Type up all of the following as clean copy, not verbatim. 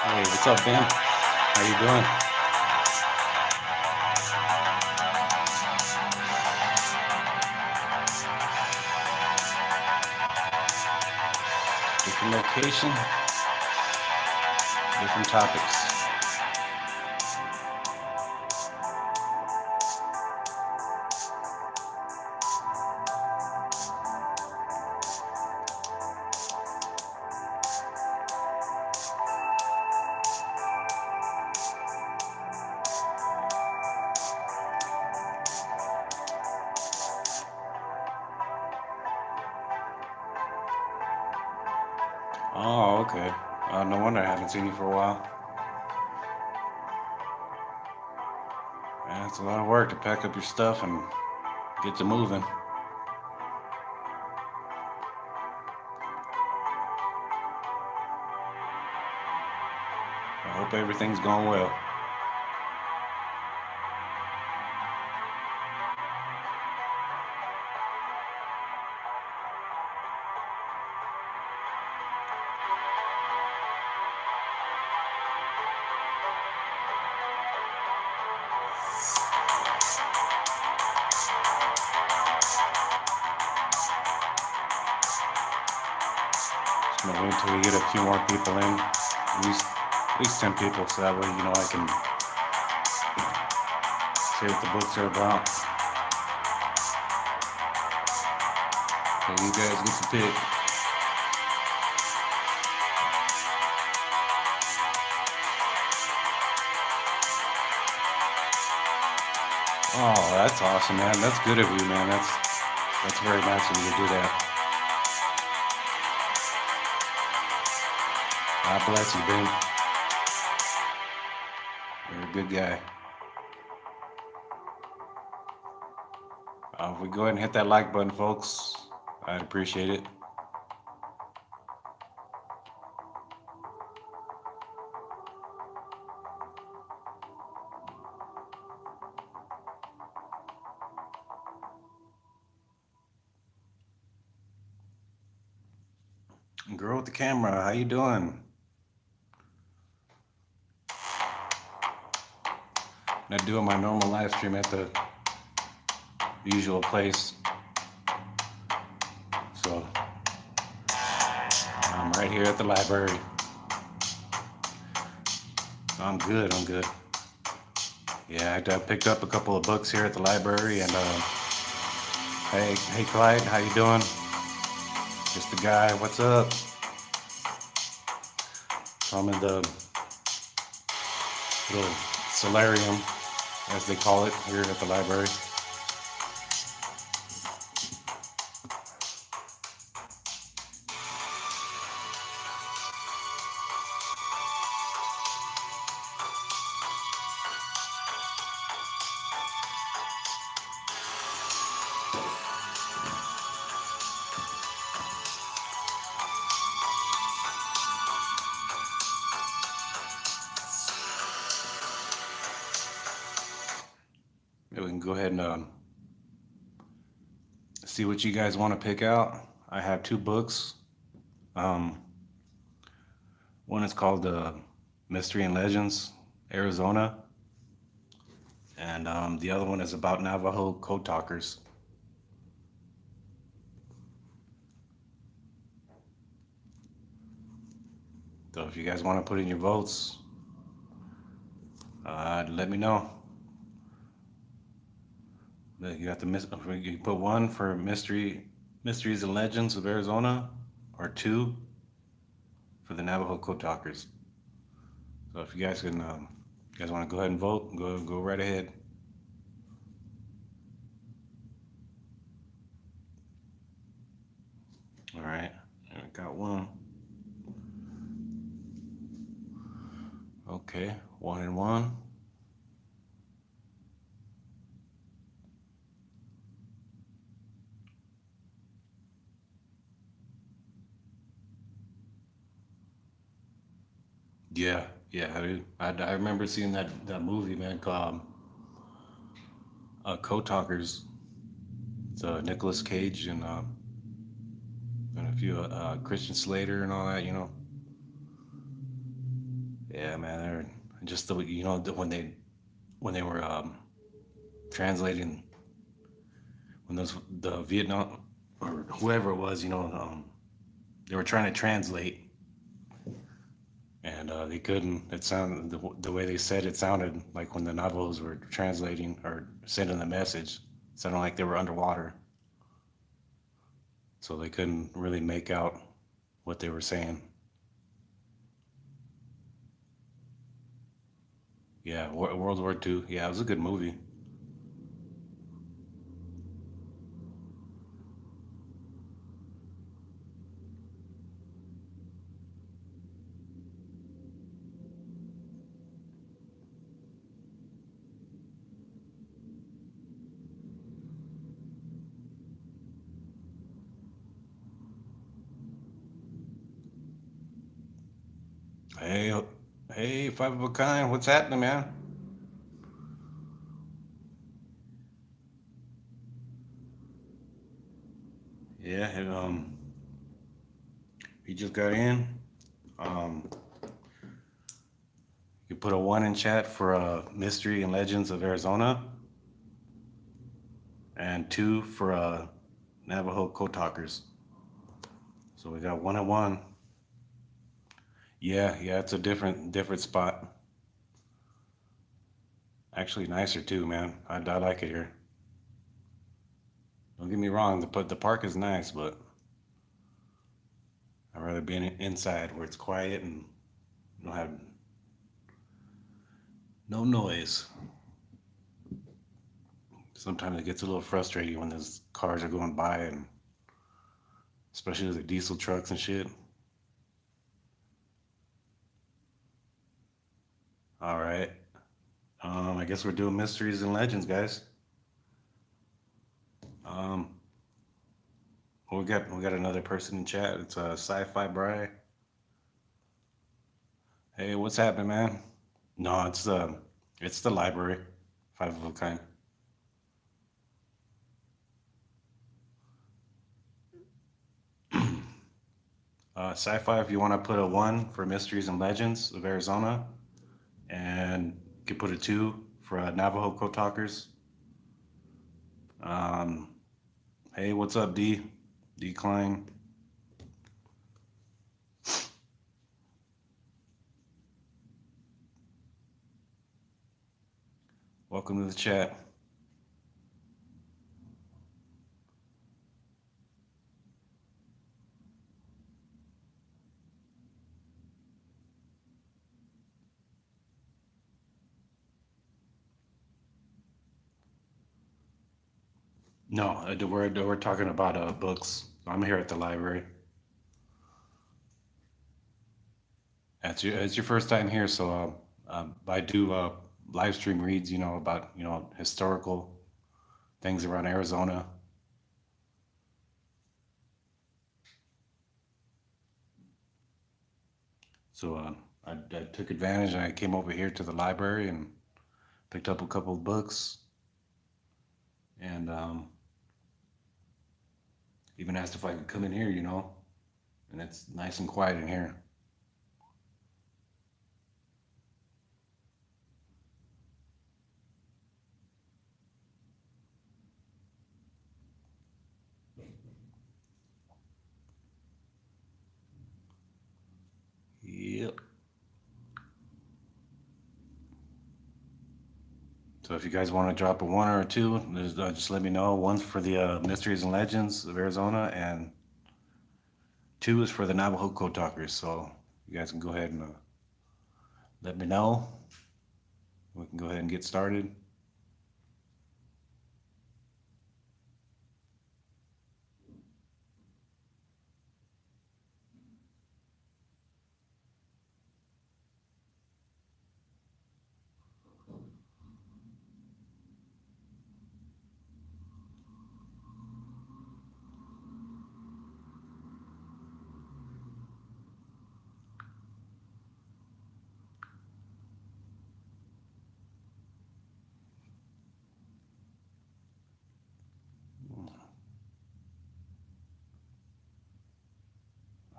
Hey, what's up, Ben? How you doing? Different location, different topics. Oh, okay. No wonder I haven't seen you for a while. Man, it's a lot of work to pack up your stuff and get you moving. I hope everything's going well. Just gonna wait until we get a few more people in, at least 10 people, so that way I can say what the books are about. So you guys get to pick. Oh, that's awesome, man. That's good of you, man. That's very nice of you to do that. God bless you, Ben. You're a good guy. If we go ahead and hit that like button, folks, I'd appreciate it. Girl with the camera, how you doing? Not doing my normal live stream at the usual place. So I'm right here at the library. I'm good, I'm good. Yeah, I picked up a couple of books here at the library and hey Clyde, how you doing? Just the guy, what's up? So I'm in the little solarium, as they call it here at the library. Maybe we can go ahead and see what you guys want to pick out. I have two books. Um, One is called Mystery and Legends, Arizona, and the other one is about Navajo code talkers. So if you guys want to put in your votes, let me know. You got you put one for Mysteries and Legends of Arizona, or two for the Navajo code talkers. So if you guys can, you guys want to go ahead and vote, go right ahead. All right, I got one. Okay, 1 and 1. Yeah, yeah, I remember seeing that movie, man, called Code Talkers. It's Nicolas Cage and a few Christian Slater and all that. Yeah, man, they're just the when they were translating when those the Vietnam or whoever it was, they were trying to translate and they couldn't. It sounded the way they said it sounded like when the Navajos were translating or sending the message, it sounded like they were underwater, so they couldn't really make out what they were saying. Yeah, World War II. Yeah, it was a good movie. Hey, hey, five of a kind. What's happening, man? Yeah, he just got in. Um, you put a one in chat for Mystery and Legends of Arizona, and two for Navajo Code Talkers. So we got one and one. Yeah, yeah, it's a different spot. Actually, nicer too, man. I like it here. Don't get me wrong, the park is nice, but I'd rather be inside where it's quiet and you don't have no noise. Sometimes it gets a little frustrating when those cars are going by, and especially the diesel trucks and shit. All right. I guess we're doing mysteries and legends, guys. Um, we got another person in chat. It's Sci-Fi Bry. Hey, what's happening, man? No, it's the library, five of a kind. Sci-fi, if you want to put a one for Mysteries and Legends of Arizona, and you can put a two for Navajo Code Talkers. Um, hey, what's up, D? Decline. Welcome to the chat. No, we're talking about books. I'm here at the library. It's your first time here, so I do live stream reads, about historical things around Arizona. So I took advantage and I came over here to the library and picked up a couple of books and even asked if I could come in here, and it's nice and quiet in here. Yep. So if you guys want to drop a one or a two, just let me know. One's for the Mysteries and Legends of Arizona, and two is for the Navajo Code Talkers. So you guys can go ahead and let me know. We can go ahead and get started.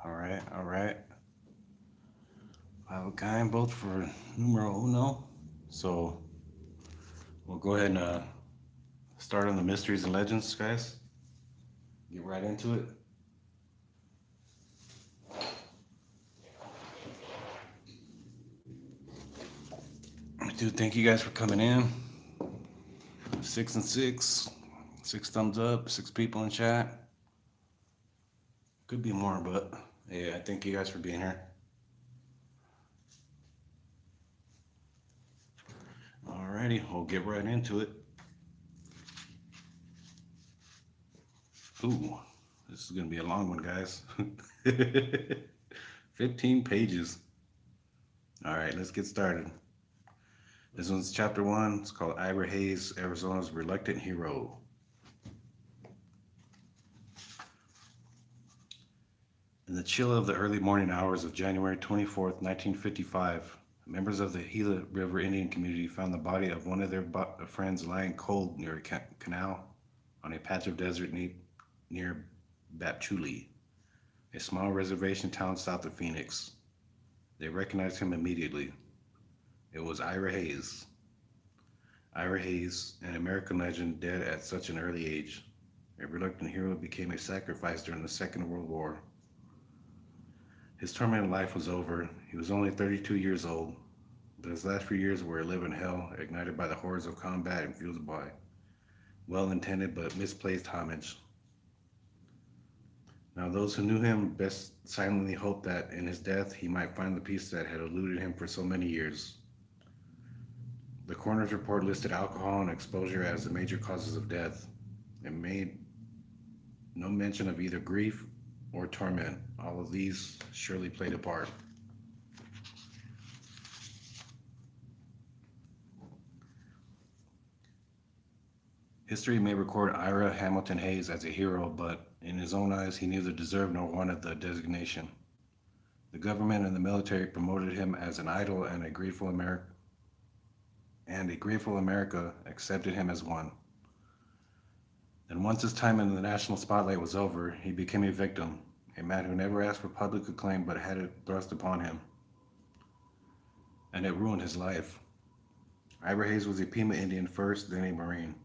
All right, all right. Okay, I'm both for numero uno. So we'll go ahead and start on the mysteries and legends, guys. Get right into it. I do thank you guys for coming in. 6 and 6, 6 thumbs up, 6 people in chat. Could be more, but yeah, I thank you guys for being here. Alrighty, we'll get right into it. Ooh, this is gonna be a long one, guys. 15 pages. All right, let's get started. This one's chapter 1. It's called Ira Hayes, Arizona's Reluctant Hero. In the chill of the early morning hours of January 24th, 1955, members of the Gila River Indian community found the body of one of their friends lying cold near a canal on a patch of desert near Bapchuli, a small reservation town south of Phoenix. They recognized him immediately. It was Ira Hayes. Ira Hayes, an American legend dead at such an early age. A reluctant hero became a sacrifice during the Second World War. His tormented life was over. He was only 32 years old, but his last few years were a living hell, ignited by the horrors of combat and fueled by well-intended but misplaced homage. Now, those who knew him best silently hoped that in his death he might find the peace that had eluded him for so many years. The coroner's report listed alcohol and exposure as the major causes of death. It made no mention of either grief or torment. All of these surely played a part. History may record Ira Hamilton Hayes as a hero, but in his own eyes, he neither deserved nor wanted the designation. The government and the military promoted him as an idol, and a grateful America accepted him as one. And once his time in the national spotlight was over, he became a victim, a man who never asked for public acclaim but had it thrust upon him. And it ruined his life. Ira Hayes was a Pima Indian first, then a Marine,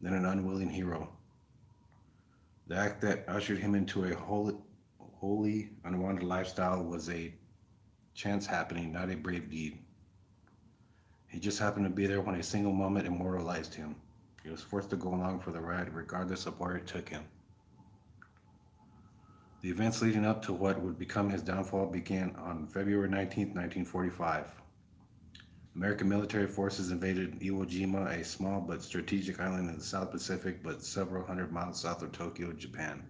then an unwilling hero. The act that ushered him into a wholly unwanted lifestyle was a chance happening, not a brave deed. He just happened to be there when a single moment immortalized him. He was forced to go along for the ride, regardless of where it took him. The events leading up to what would become his downfall began on February 19, 1945. American military forces invaded Iwo Jima, a small but strategic island in the South Pacific, but several hundred miles south of Tokyo, Japan.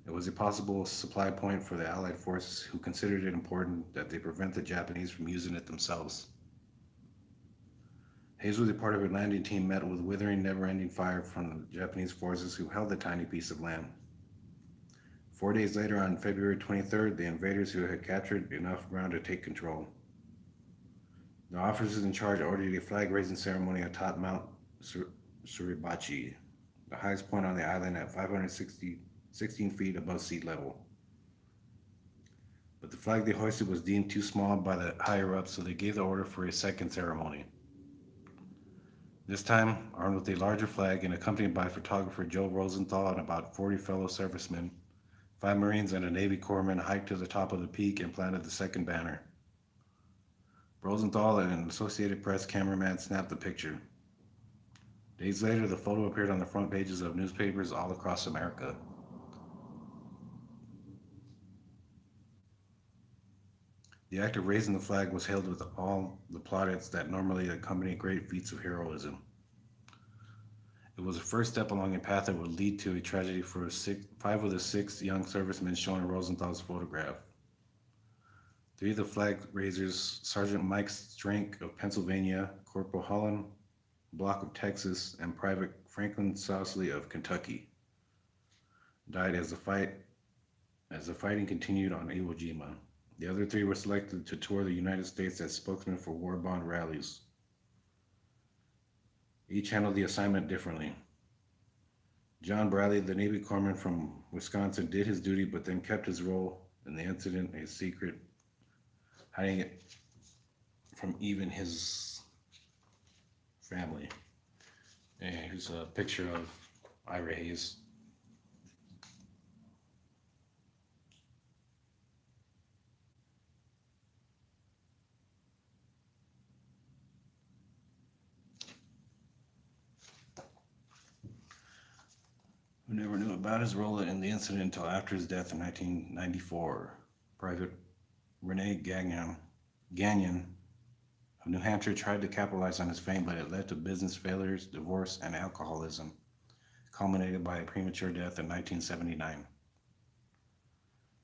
It was a possible supply point for the Allied forces, who considered it important that they prevent the Japanese from using it themselves. Hayes was a part of a landing team met with withering, never-ending fire from the Japanese forces who held the tiny piece of land. 4 days later, on February 23rd, the invaders who had captured enough ground to take control. The officers in charge ordered a flag-raising ceremony atop Mount Suribachi, the highest point on the island at 516 feet above sea level. But the flag they hoisted was deemed too small by the higher-ups, so they gave the order for a second ceremony. This time, armed with a larger flag and accompanied by photographer Joe Rosenthal and about 40 fellow servicemen, 5 Marines and a Navy corpsman hiked to the top of the peak and planted the second banner. Rosenthal and an Associated Press cameraman snapped the picture. Days later, the photo appeared on the front pages of newspapers all across America. The act of raising the flag was hailed with all the plaudits that normally accompany great feats of heroism. It was a first step along a path that would lead to a tragedy for 5 of the 6 young servicemen shown in Rosenthal's photograph. 3 of the flag raisers, Sergeant Mike Strank of Pennsylvania, Corporal Holland Block of Texas, and Private Franklin Sousley of Kentucky, died as the fighting continued on Iwo Jima. The other 3 were selected to tour the United States as spokesmen for war bond rallies. Each handled the assignment differently. John Bradley, the Navy corpsman from Wisconsin, did his duty but then kept his role in the incident a secret hiding it from even his family. And here's a picture of Ira Hayes. Who never knew about his role in the incident until after his death in 1994. Private Rene Gagnon of New Hampshire tried to capitalize on his fame, but it led to business failures, divorce, and alcoholism, culminated by a premature death in 1979.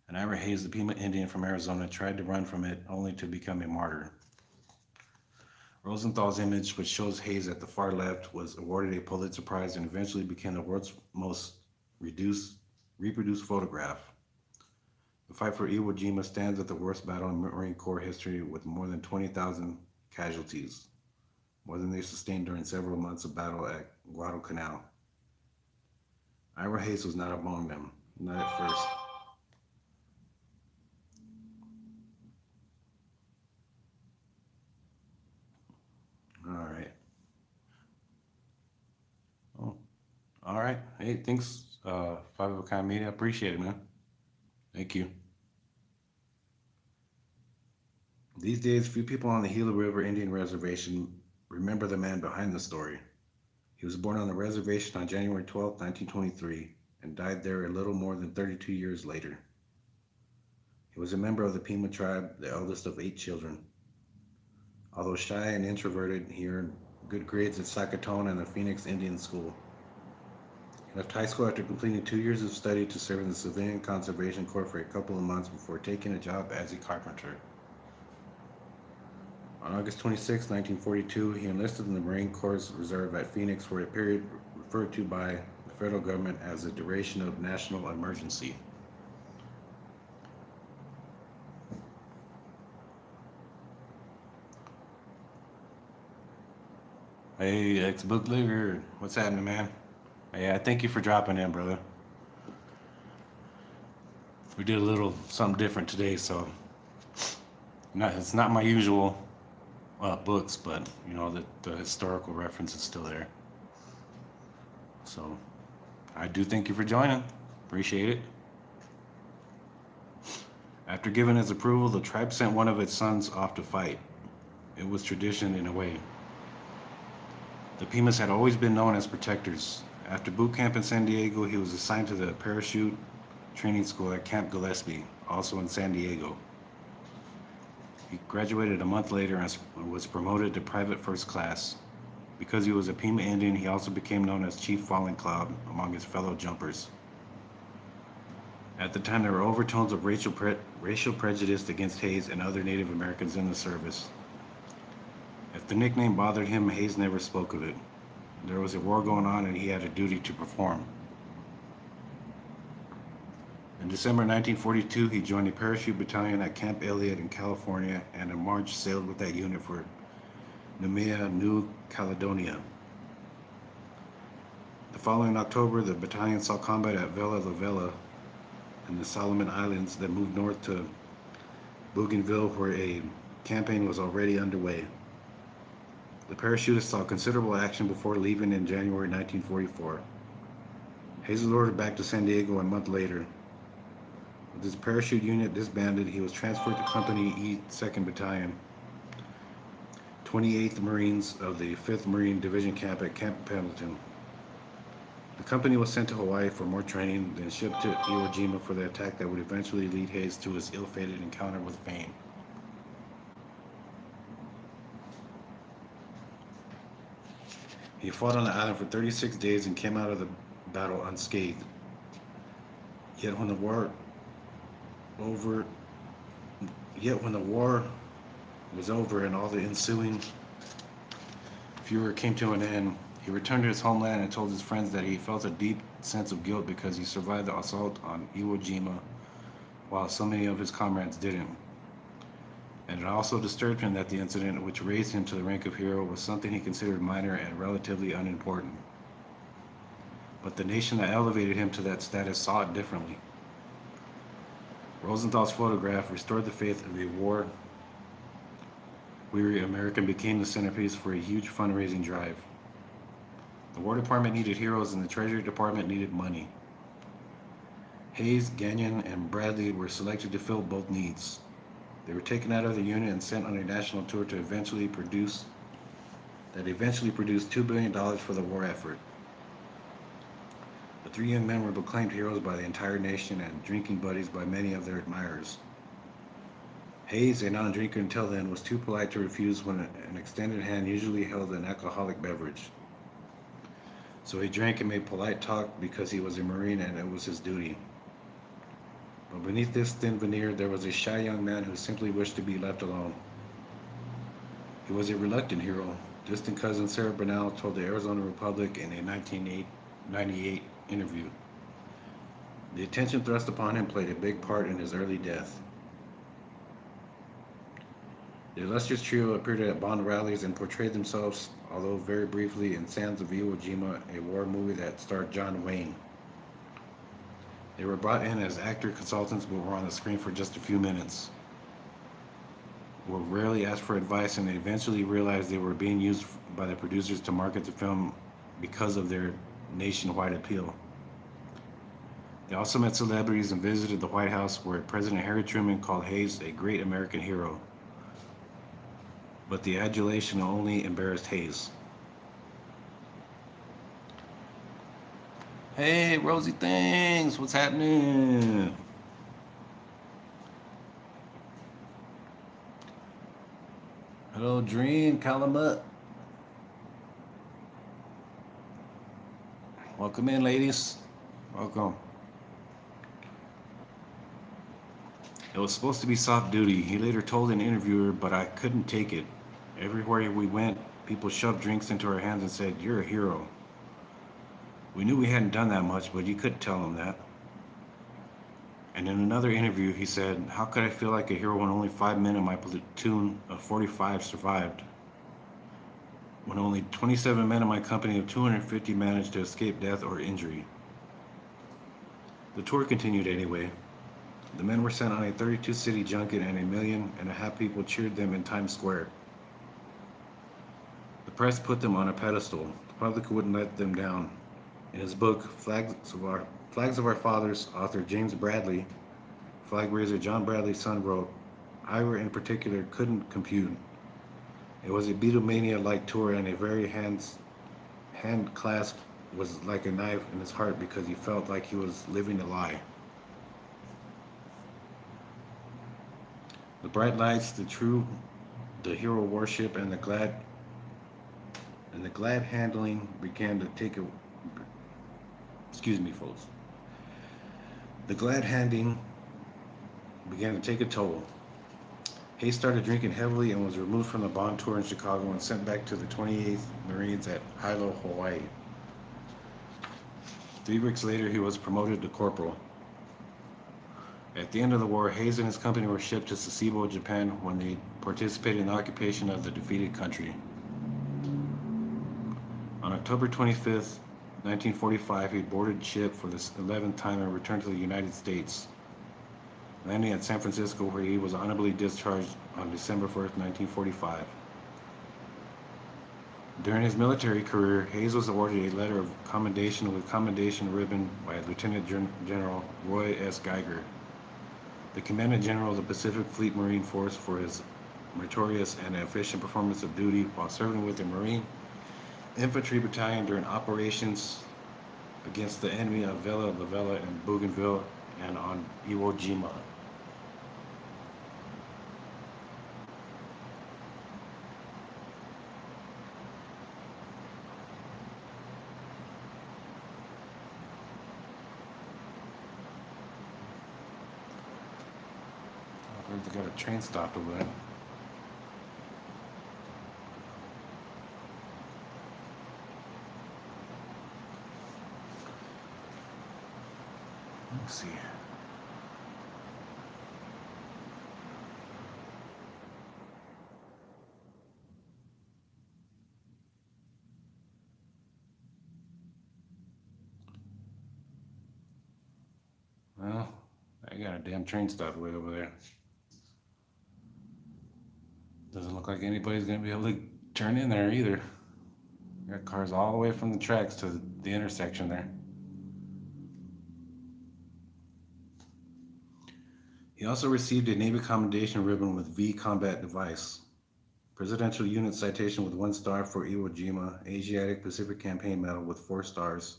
And Ira Hayes, the Pima Indian from Arizona, tried to run from it only to become a martyr. Rosenthal's image, which shows Hayes at the far left, was awarded a Pulitzer Prize and eventually became the world's most reproduced photograph. The fight for Iwo Jima stands at the worst battle in Marine Corps history with more than 20,000 casualties, more than they sustained during several months of battle at Guadalcanal. Ira Hayes was not among them, not at first. All right. Oh, all right. Hey, thanks, Five of a Kind Media. Appreciate it, man. Thank you. These days, few people on the Gila River Indian Reservation remember the man behind the story. He was born on the reservation on January 12, 1923, and died there a little more than 32 years later. He was a member of the Pima tribe, the eldest of 8 children. Although shy and introverted, he earned good grades at Sakatone and the Phoenix Indian School. He left high school after completing 2 years of study to serve in the Civilian Conservation Corps for a couple of months before taking a job as a carpenter. On August 26, 1942, he enlisted in the Marine Corps Reserve at Phoenix for a period referred to by the federal government as the duration of national emergency. Hey, ex-bootlegger, what's happening, man? Hey, I thank you for dropping in, brother. We did a little something different today, so it's not my usual books, but you know the historical reference is still there. So I do thank you for joining. Appreciate it. After giving its approval, the tribe sent one of its sons off to fight. It was tradition in a way. The Pimas had always been known as protectors. After boot camp in San Diego, he was assigned to the parachute training school at Camp Gillespie, also in San Diego. He graduated a month later and was promoted to private first class. Because he was a Pima Indian, he also became known as Chief Falling Cloud among his fellow jumpers. At the time, there were overtones of racial prejudice against Hayes and other Native Americans in the service. If the nickname bothered him, Hayes never spoke of it. There was a war going on and he had a duty to perform. In December 1942, he joined a parachute battalion at Camp Elliott in California, and in March sailed with that unit for Noumea, New Caledonia. The following October, the battalion saw combat at Vella La Vella in the Solomon Islands, then moved north to Bougainville, where a campaign was already underway. The parachutists saw considerable action before leaving in January 1944. Hayes was ordered back to San Diego a month later. With his parachute unit disbanded, he was transferred to Company E, 2nd Battalion, 28th Marines of the 5th Marine Division Camp at Camp Pendleton. The company was sent to Hawaii for more training, then shipped to Iwo Jima for the attack that would eventually lead Hayes to his ill-fated encounter with fame. He fought on the island for 36 days and came out of the battle unscathed. Yet when the war was over and all the ensuing furor came to an end, he returned to his homeland and told his friends that he felt a deep sense of guilt because he survived the assault on Iwo Jima while so many of his comrades didn't. And it also disturbed him that the incident, which raised him to the rank of hero, was something he considered minor and relatively unimportant. But the nation that elevated him to that status saw it differently. Rosenthal's photograph restored the faith of a war We American became the centerpiece for a huge fundraising drive. The War Department needed heroes and the Treasury Department needed money. Hayes, Gagnon, and Bradley were selected to fill both needs. They were taken out of the unit and sent on a national tour that eventually produced $2 billion for the war effort. The three young men were proclaimed heroes by the entire nation and drinking buddies by many of their admirers. Hayes, a non-drinker until then, was too polite to refuse when an extended hand usually held an alcoholic beverage. So he drank and made polite talk because he was a Marine and it was his duty. But beneath this thin veneer, there was a shy young man who simply wished to be left alone. He was a reluctant hero. Distant cousin Sarah Bernal told the Arizona Republic in a 1998 interview. The attention thrust upon him played a big part in his early death. The illustrious trio appeared at Bond rallies and portrayed themselves, although very briefly, in Sands of Iwo Jima, a war movie that starred John Wayne. They were brought in as actor consultants but were on the screen for just a few minutes. Were rarely asked for advice and they eventually realized they were being used by the producers to market the film because of their nationwide appeal. They also met celebrities and visited the White House where President Harry Truman called Hayes a great American hero. But the adulation only embarrassed Hayes. Hey, Rosie Things, what's happening? Hello, Dream, Calumet. Welcome in, ladies. Welcome. It was supposed to be soft duty. He later told an interviewer, but I couldn't take it. Everywhere we went, people shoved drinks into our hands and said, "You're a hero." We knew we hadn't done that much, but you couldn't tell him that. And in another interview, he said, "How could I feel like a hero when only 5 men in my platoon of 45 survived? When only 27 men in my company of 250 managed to escape death or injury?" The tour continued anyway. The men were sent on a 32-city junket and 1.5 million people cheered them in Times Square. The press put them on a pedestal. The public wouldn't let them down. In his book, Flags of Our Fathers, author James Bradley, flag raiser John Bradley's son, wrote, "Ira in particular couldn't compute. It was a Beatlemania-like tour and a very hand clasp was like a knife in his heart because he felt like he was living a lie. The bright lights, the hero worship, and the glad handling began to take a, excuse me, folks. The glad handing began to take a toll. Hayes started drinking heavily and was removed from the Bond tour in Chicago and sent back to the 28th Marines at Hilo, Hawaii. 3 weeks later, he was promoted to corporal. At the end of the war, Hayes and his company were shipped to Sasebo, Japan, when they participated in the occupation of the defeated country. On October 25th, 1945, he boarded ship for the 11th time and returned to the United States, landing at San Francisco, where he was honorably discharged on December 1st, 1945. During his military career, Hayes was awarded a letter of commendation with commendation ribbon by Lieutenant General Roy S. Geiger, the Commandant General of the Pacific Fleet Marine Force, for his meritorious and efficient performance of duty while serving with the Marine Infantry Battalion during operations against the enemy of Vela, Lavella, and Bougainville and on Iwo Jima. I heard they got a train stop over there. Let's see. Well, I got a damn train stop way over there. Doesn't look like anybody's gonna be able to turn in there either. Got cars all the way from the tracks to the intersection there. He also received a Navy Commendation Ribbon with V Combat Device, Presidential Unit Citation with 1 star for Iwo Jima, Asiatic Pacific Campaign Medal with 4 stars,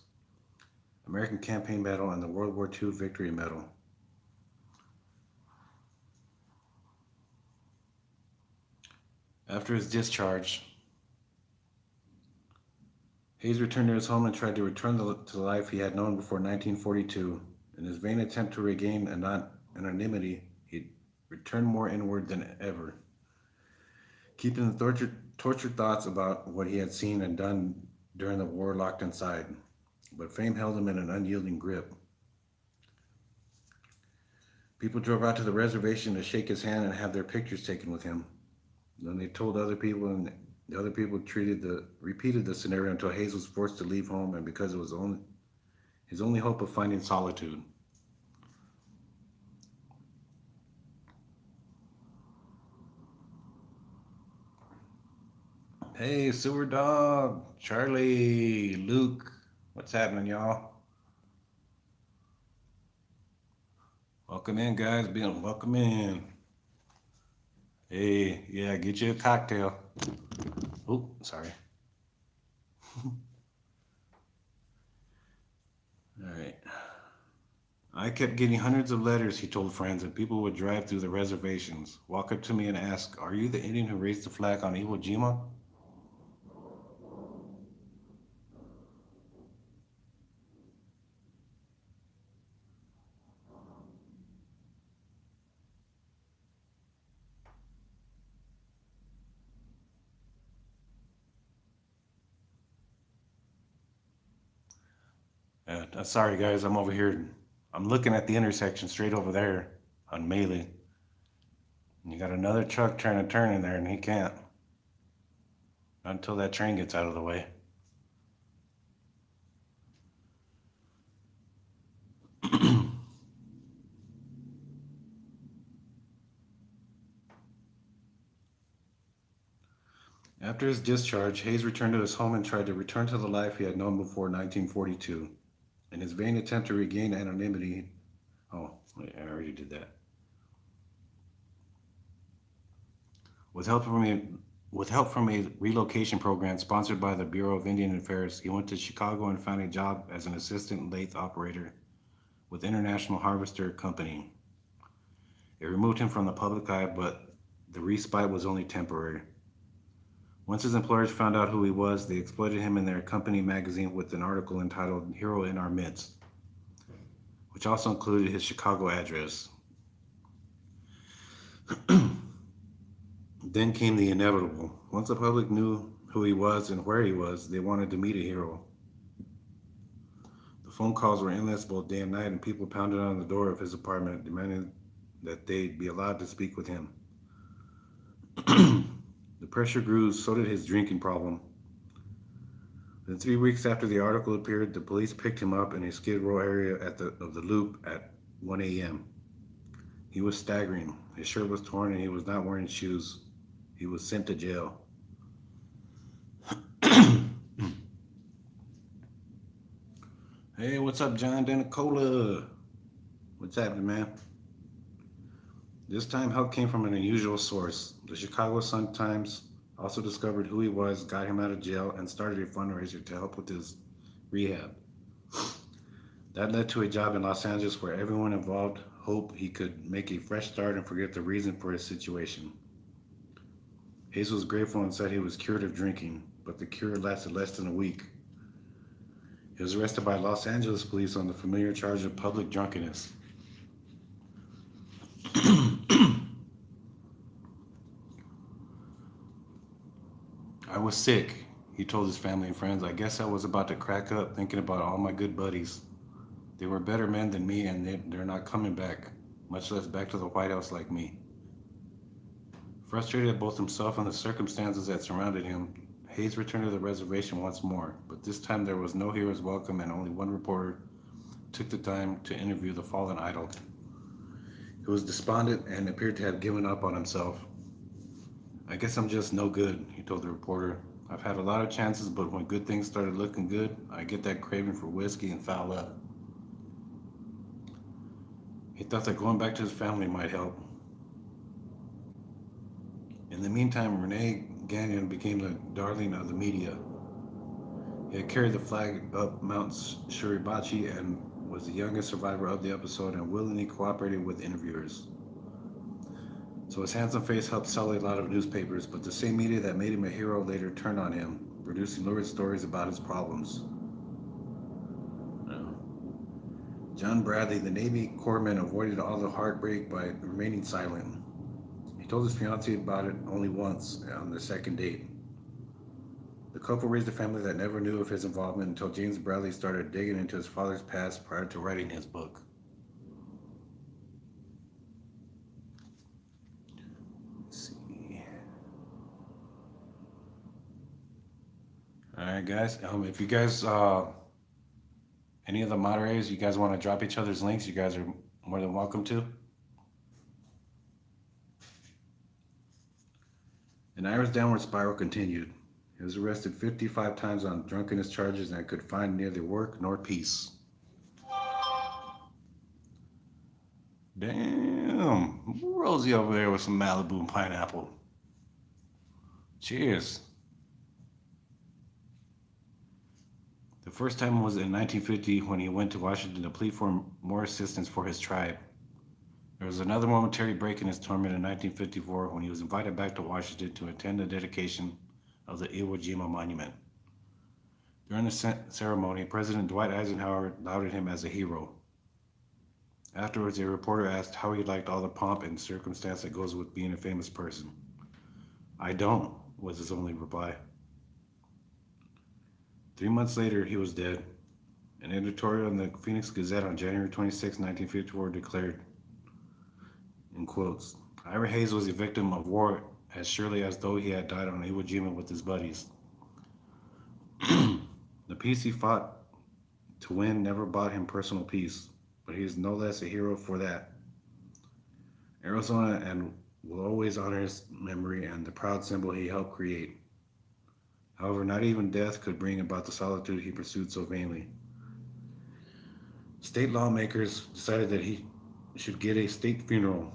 American Campaign Medal, and the World War II Victory Medal. After his discharge, Hayes returned to his home and tried to return to the life he had known before 1942. In his vain attempt to regain anonymity, he returned more inward than ever, keeping the tortured thoughts about what he had seen and done during the war locked inside. But fame held him in an unyielding grip. People drove out to the reservation to shake his hand and have their pictures taken with him. Then they told other people, and the other people repeated the scenario until Hayes was forced to leave home, and because it was his only hope of finding solitude. Hey, Sewer Dog, Charlie, Luke, what's happening, y'all? Welcome in, guys. Welcome in. Hey, yeah, get you a cocktail. Oh, sorry. All right. I kept getting hundreds of letters, he told friends, and people would drive through the reservations, walk up to me and ask, "Are you the Indian who raised the flag on Iwo Jima?" Sorry, guys, I'm over here. I'm looking at the intersection straight over there on Melee. And you got another truck trying to turn in there, and he can't. Not until that train gets out of the way. After his discharge, Hayes returned to his home and tried to return to the life he had known before 1942. In his vain attempt to regain anonymity, oh, wait, I already did that. With help from a relocation program sponsored by the Bureau of Indian Affairs, he went to Chicago and found a job as an assistant lathe operator with International Harvester Company. It removed him from the public eye, but the respite was only temporary. Once his employers found out who he was, they exploited him in their company magazine with an article entitled "Hero in Our Midst," which also included his Chicago address. Then came the inevitable. Once the public knew who he was and where he was, they wanted to meet a hero. The phone calls were endless both day and night, and people pounded on the door of his apartment demanding that they be allowed to speak with him. The pressure grew, so did his drinking problem. Then 3 weeks after the article appeared, the police picked him up in a Skid Row area of the Loop at 1 a.m. He was staggering. His shirt was torn and he was not wearing shoes. He was sent to jail. Hey, what's up, John Denicola? What's happening, man? This time, help came from an unusual source. The Chicago Sun-Times also discovered who he was, got him out of jail, and started a fundraiser to help with his rehab. That led to a job in Los Angeles where everyone involved hoped he could make a fresh start and forget the reason for his situation. Hayes was grateful and said he was cured of drinking, but the cure lasted less than a week. He was arrested by Los Angeles police on the familiar charge of public drunkenness. I was sick, he told his family and friends. I guess I was about to crack up thinking about all my good buddies. They were better men than me, and they're not coming back, much less back to the White House like me. Frustrated at both himself and the circumstances that surrounded him, Hayes returned to the reservation once more, but this time there was no hero's welcome and only one reporter took the time to interview the fallen idol. He was despondent and appeared to have given up on himself. I guess I'm just no good, he told the reporter. I've had a lot of chances, but when good things started looking good, I get that craving for whiskey and foul up. He thought that going back to his family might help. In the meantime, Renee Gagnon became the darling of the media. He had carried the flag up Mount Shuribachi and was the youngest survivor of the episode and willingly cooperated with interviewers. So his handsome face helped sell a lot of newspapers, but the same media that made him a hero later turned on him, producing lurid stories about his problems. John Bradley, the Navy corpsman, avoided all the heartbreak by remaining silent. He told his fiancée about it only once, on their second date. The couple raised a family that never knew of his involvement until James Bradley started digging into his father's past prior to writing his book. Let's see. All right, guys. If you guys, any of the moderators, you guys want to drop each other's links, you guys are more than welcome to. And Ira's downward spiral continued. He was arrested 55 times on drunkenness charges and could find neither work nor peace. Damn. Rosie over there with some Malibu and pineapple. Cheers. The first time was in 1950 when he went to Washington to plead for more assistance for his tribe. There was another momentary break in his torment in 1954 when he was invited back to Washington to attend the dedication of the Iwo Jima Monument. During the ceremony, President Dwight Eisenhower lauded him as a hero. Afterwards, a reporter asked how he liked all the pomp and circumstance that goes with being a famous person. "I don't," was his only reply. 3 months later, he was dead. An editorial in the Phoenix Gazette on January 26, 1954 declared, in quotes, "Ira Hayes was a victim of war as surely as though he had died on Iwo Jima with his buddies. The peace he fought to win never bought him personal peace, but he is no less a hero for that. Arizona and will always honor his memory and the proud symbol he helped create. However, not even death could bring about the solitude he pursued so vainly. State lawmakers decided that he should get a state funeral.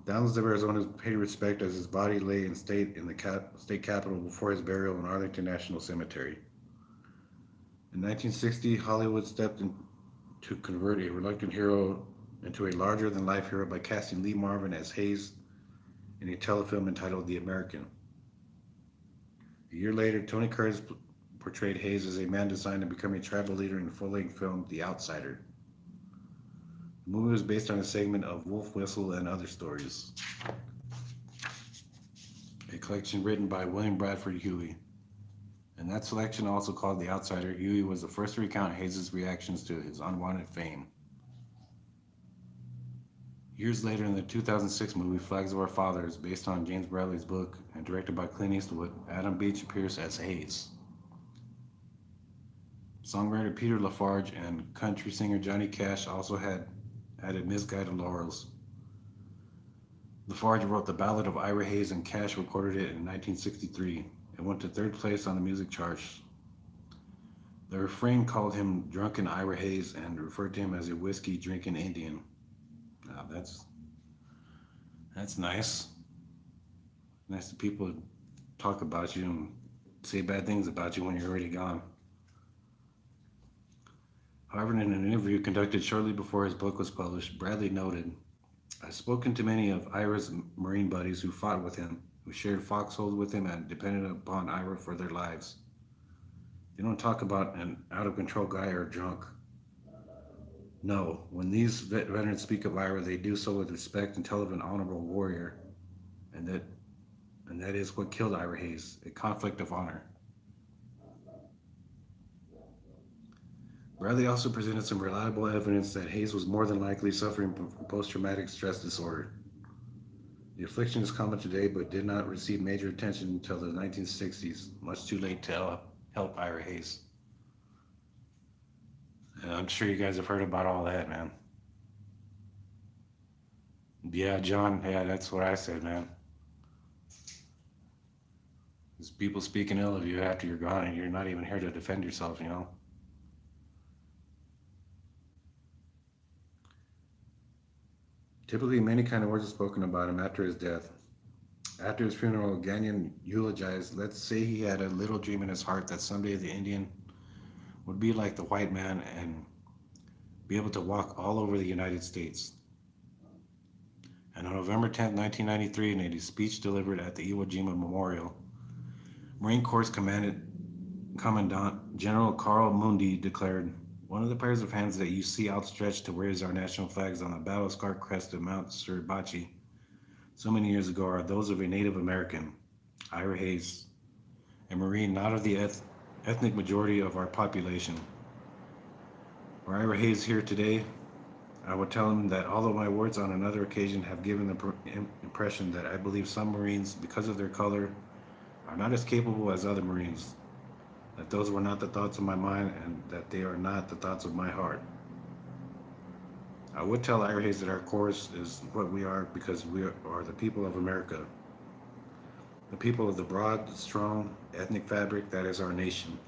Thousands of Arizonans paid respect as his body lay in state in the state capitol before his burial in Arlington National Cemetery. In 1960, Hollywood stepped in to convert a reluctant hero into a larger-than-life hero by casting Lee Marvin as Hayes in a telefilm entitled The American. A year later, Tony Curtis portrayed Hayes as a man designed to become a tribal leader in the full-length film The Outsider. The movie was based on a segment of Wolf Whistle and Other Stories, a collection written by William Bradford Huey. In that selection, also called The Outsider, Huey was the first to recount Hayes' reactions to his unwanted fame. Years later, in the 2006 movie Flags of Our Fathers, based on James Bradley's book and directed by Clint Eastwood, Adam Beach appears as Hayes. Songwriter Peter Lafarge and country singer Johnny Cash also had added misguided laurels. Lafarge wrote the Ballad of Ira Hayes and Cash recorded it in 1963. It went to third place on the music charts. The refrain called him Drunken Ira Hayes and referred to him as a whiskey-drinking Indian. Now that's nice. Nice that people talk about you and say bad things about you when you're already gone. However, in an interview conducted shortly before his book was published, Bradley noted, "I've spoken to many of Ira's Marine buddies who fought with him, who shared foxholes with him and depended upon Ira for their lives. They don't talk about an out-of-control guy or drunk. No, when these veterans speak of Ira, they do so with respect and tell of an honorable warrior, and that is what killed Ira Hayes, a conflict of honor." Bradley also presented some reliable evidence that Hayes was more than likely suffering from post-traumatic stress disorder. The affliction is common today, but did not receive major attention until the 1960s, much too late to help Ira Hayes. And I'm sure you guys have heard about all that, man. Yeah, John, yeah, that's what I said, man. There's people speaking ill of you after you're gone, and you're not even here to defend yourself, you know? Typically, many kind of words are spoken about him after his death. After his funeral, Gagnon eulogized, let's say he had a little dream in his heart that someday the Indian would be like the white man and be able to walk all over the United States. And on November 10th, 1993, in a speech delivered at the Iwo Jima Memorial, Marine Corps Commandant General Carl Mundy declared, one of the pairs of hands that you see outstretched to raise our national flags on the battle-scarred crest of Mount Suribachi so many years ago are those of a Native American, Ira Hayes, a Marine not of the ethnic majority of our population. Were Ira Hayes here today, I would tell him that although my words on another occasion have given the impression that I believe some Marines, because of their color, are not as capable as other Marines, that those were not the thoughts of my mind and that they are not the thoughts of my heart. I would tell Ira Hayes that our Corps is what we are because we are the people of America, the people of the broad, strong, ethnic fabric that is our nation.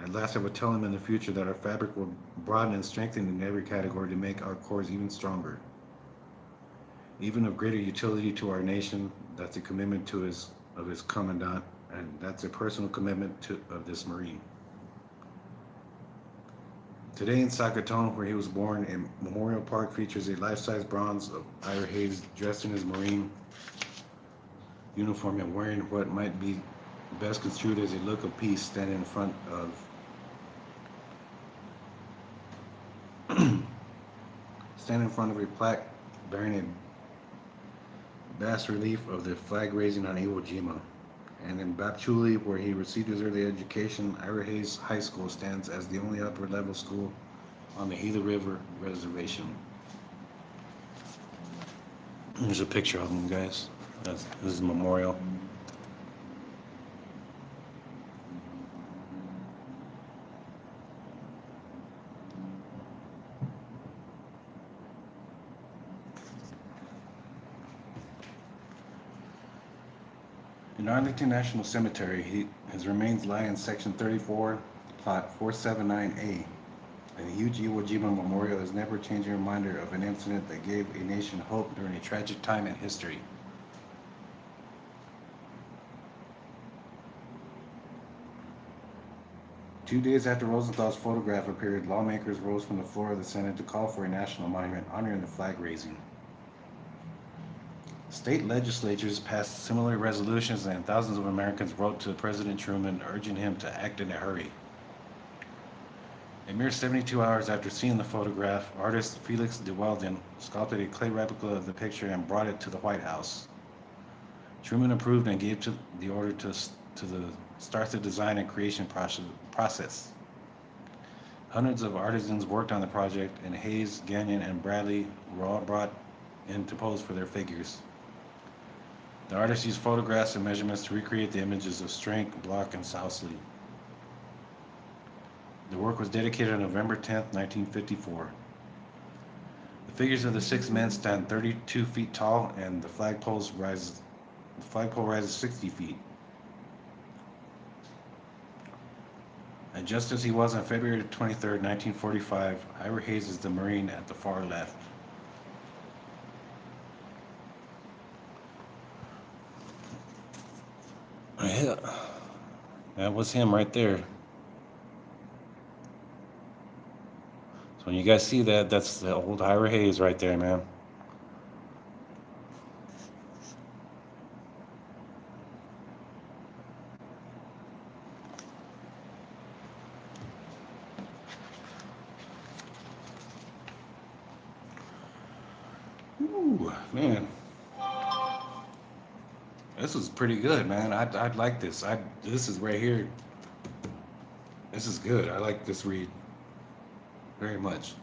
At last, I would tell him in the future that our fabric will broaden and strengthen in every category to make our Corps even stronger, even of greater utility to our nation. That's a commitment of his commandant, and that's a personal commitment of this Marine. Today in Sakatone, where he was born, a memorial park features a life-size bronze of Ira Hayes dressed in his Marine uniform and wearing what might be best construed as a look of peace, standing in front of a plaque bearing a bas relief of the flag raising on Iwo Jima. And in Bapchuli, where he received his early education, Ira Hayes High School stands as the only upper-level school on the Gila River Reservation. There's a picture of him, guys. This is a memorial. In Arlington National Cemetery, his remains lie in Section 34, Plot 479A. And the huge Iwo Jima Memorial is never a changing reminder of an incident that gave a nation hope during a tragic time in history. Two days after Rosenthal's photograph appeared, lawmakers rose from the floor of the Senate to call for a national monument honoring the flag raising. State legislatures passed similar resolutions, and thousands of Americans wrote to President Truman urging him to act in a hurry. A mere 72 hours after seeing the photograph, artist Felix de Weldon sculpted a clay replica of the picture and brought it to the White House. Truman approved and gave the order to start the design and creation process. Hundreds of artisans worked on the project, and Hayes, Gagnon, and Bradley were all brought in to pose for their figures. The artists used photographs and measurements to recreate the images of Strank, Block, and Sousley. The work was dedicated on November 10th, 1954. The figures of the 6 men stand 32 feet tall, and the flagpole rises 60 feet. And just as he was on February 23rd, 1945, Ira Hayes is the Marine at the far left. Yeah, that was him right there. So when you guys see that, that's the old Ira Hayes right there, man. Ooh, man. This is pretty good, man. I'd like this. This is right here. This is good. I like this read very much.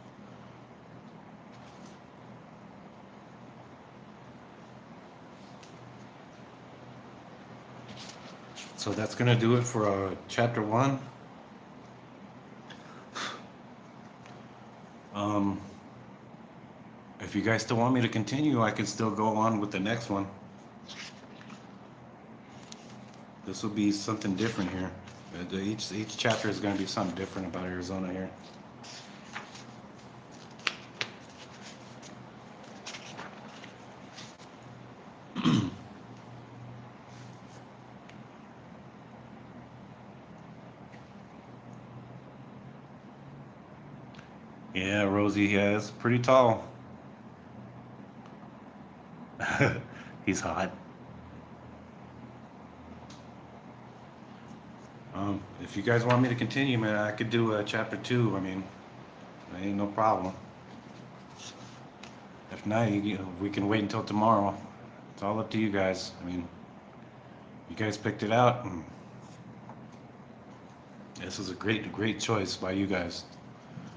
So that's gonna do it for chapter 1. If you guys still want me to continue, I can still go on with the next one. This will be something different here. Each chapter is going to be something different about Arizona here. Yeah, Rosie, yeah, it's pretty tall. He's hot. If you guys want me to continue, man, I could do chapter two. I mean, ain't no problem. If not, we can wait until tomorrow. It's all up to you guys. I mean, you guys picked it out, and this is a great choice by you guys.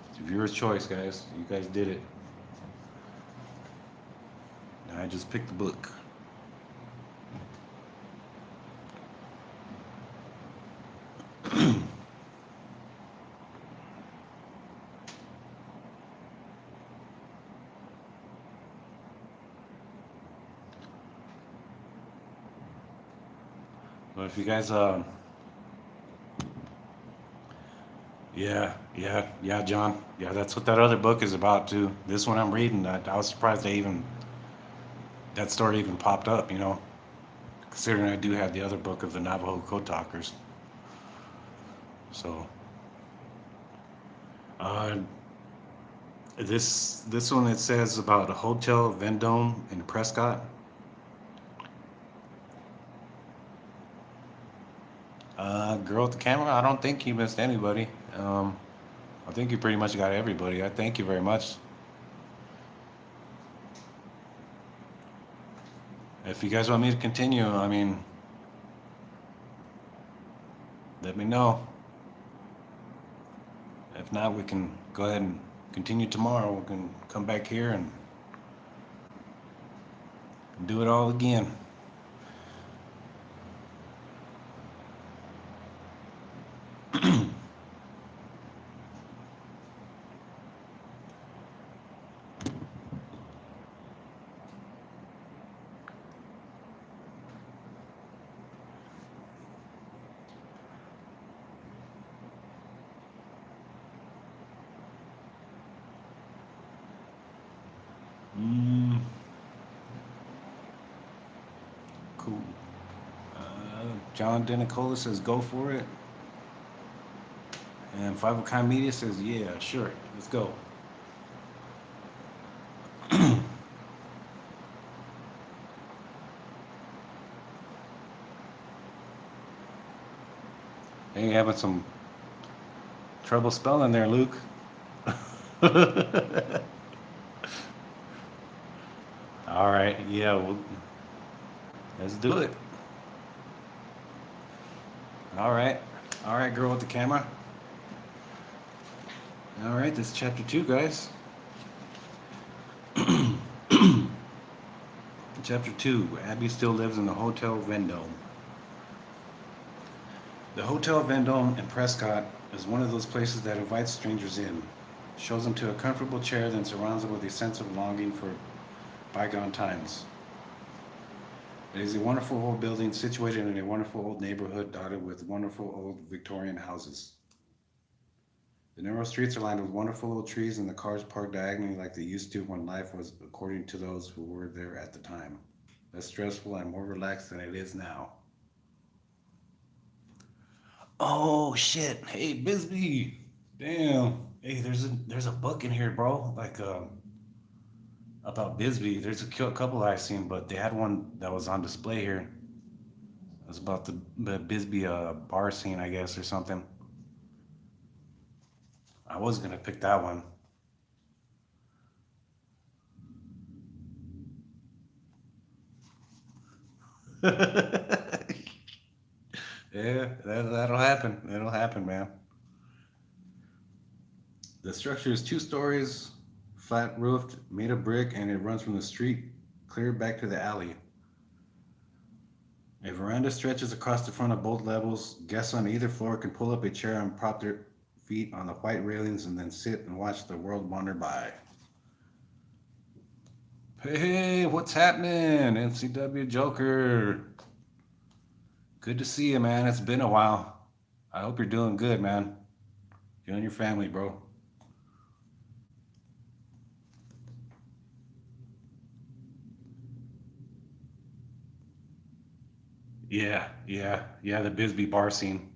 It's a viewer's choice, guys. You guys did it. And I just picked the book. But if you guys, yeah, John. Yeah, that's what that other book is about too. This one I'm reading, I was surprised that story even popped up. Considering I do have the other book of the Navajo Code Talkers. So, uh, this one it says about a Hotel Vendome in Prescott. Girl with the camera. I don't think you missed anybody. I think you pretty much got everybody. I thank you very much. If you guys want me to continue, I mean, let me know. If not, we can go ahead and continue tomorrow. We can come back here and do it all again. Mm, cool. John Denicola says go for it. And Five of Kind Media says, yeah, sure, let's go. Hey, you having some trouble spelling there, Luke? All right, yeah, well, let's do it. All right, girl with the camera. All right, this is chapter 2, guys. Chapter 2, Abby still lives in the Hotel Vendome. The Hotel Vendome in Prescott is one of those places that invites strangers in, shows them to a comfortable chair, then surrounds them with a sense of longing for bygone times. It is a wonderful old building situated in a wonderful old neighborhood dotted with wonderful old Victorian houses. The narrow streets are lined with wonderful old trees and the cars parked diagonally like they used to when life was according to those who were there at the time. Less stressful and more relaxed than it is now. Oh shit! Hey Bisbee, damn! Hey, there's a book in here, bro. Like about Bisbee. There's a couple I've seen, but they had one that was on display here. It was about the Bisbee bar scene, I guess, or something. I was gonna pick that one. Yeah, that'll happen. It'll happen, man. The structure is 2 stories, flat roofed, made of brick, and it runs from the street clear back to the alley. A veranda stretches across the front of both levels. Guests on either floor can pull up a chair and prop their feet on the white railings and then sit and watch the world wander by. Hey, what's happening? NCW Joker. Good to see you, man. It's been a while. I hope you're doing good, man. You and your family, bro. Yeah. The Bisbee bar scene.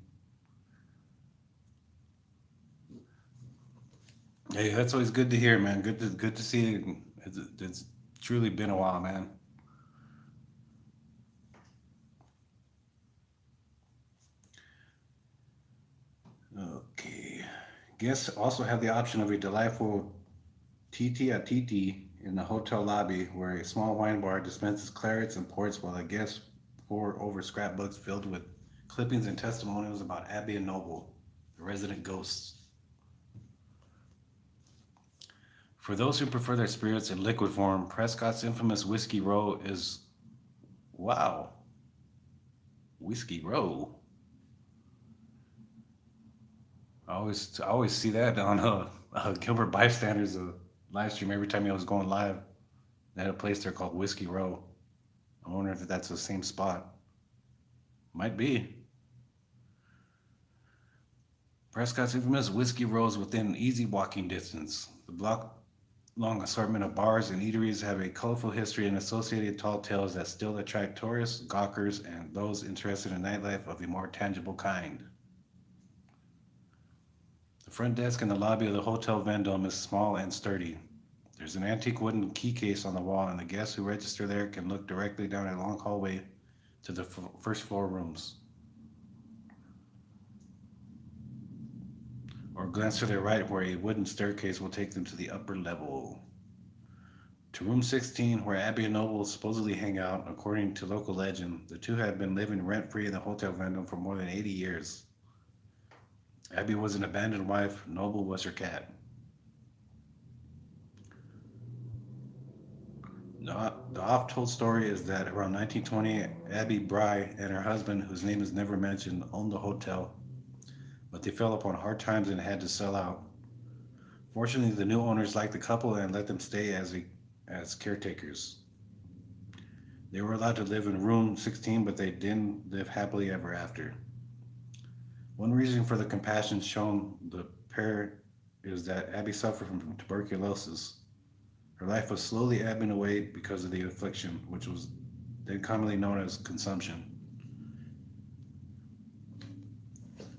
Hey, that's always good to hear, man. Good to see you. It's truly been a while, man. Okay. Guests also have the option of a delightful titi a titi in the hotel lobby, where a small wine bar dispenses clarets and ports while the guests pour over scrapbooks filled with clippings and testimonials about Abby and Noble, the resident ghosts. For those who prefer their spirits in liquid form, Prescott's infamous Whiskey Row is wow. Whiskey Row. I always see that on Gilbert Bystander's live stream every time he was going live. They had a place there called Whiskey Row. I wonder if that's the same spot. Might be. Prescott's infamous Whiskey Row is within easy walking distance. The block long assortment of bars and eateries have a colorful history and associated tall tales that still attract tourists, gawkers, and those interested in nightlife of a more tangible kind. The front desk in the lobby of the Hotel Vendome is small and sturdy. There's an antique wooden key case on the wall, and the guests who register there can look directly down a long hallway to the first floor rooms, or glance to their right where a wooden staircase will take them to the upper level. To room 16, where Abby and Noble supposedly hang out, according to local legend, the two had been living rent free in the Hotel Vendome for more than 80 years. Abby was an abandoned wife, Noble was her cat. The oft-told story is that around 1920, Abby Bry and her husband, whose name is never mentioned, owned the hotel, but they fell upon hard times and had to sell out. Fortunately, the new owners liked the couple and let them stay as caretakers. They were allowed to live in room 16, but they didn't live happily ever after. One reason for the compassion shown the pair is that Abby suffered from tuberculosis. Her life was slowly ebbing away because of the affliction, which was then commonly known as consumption.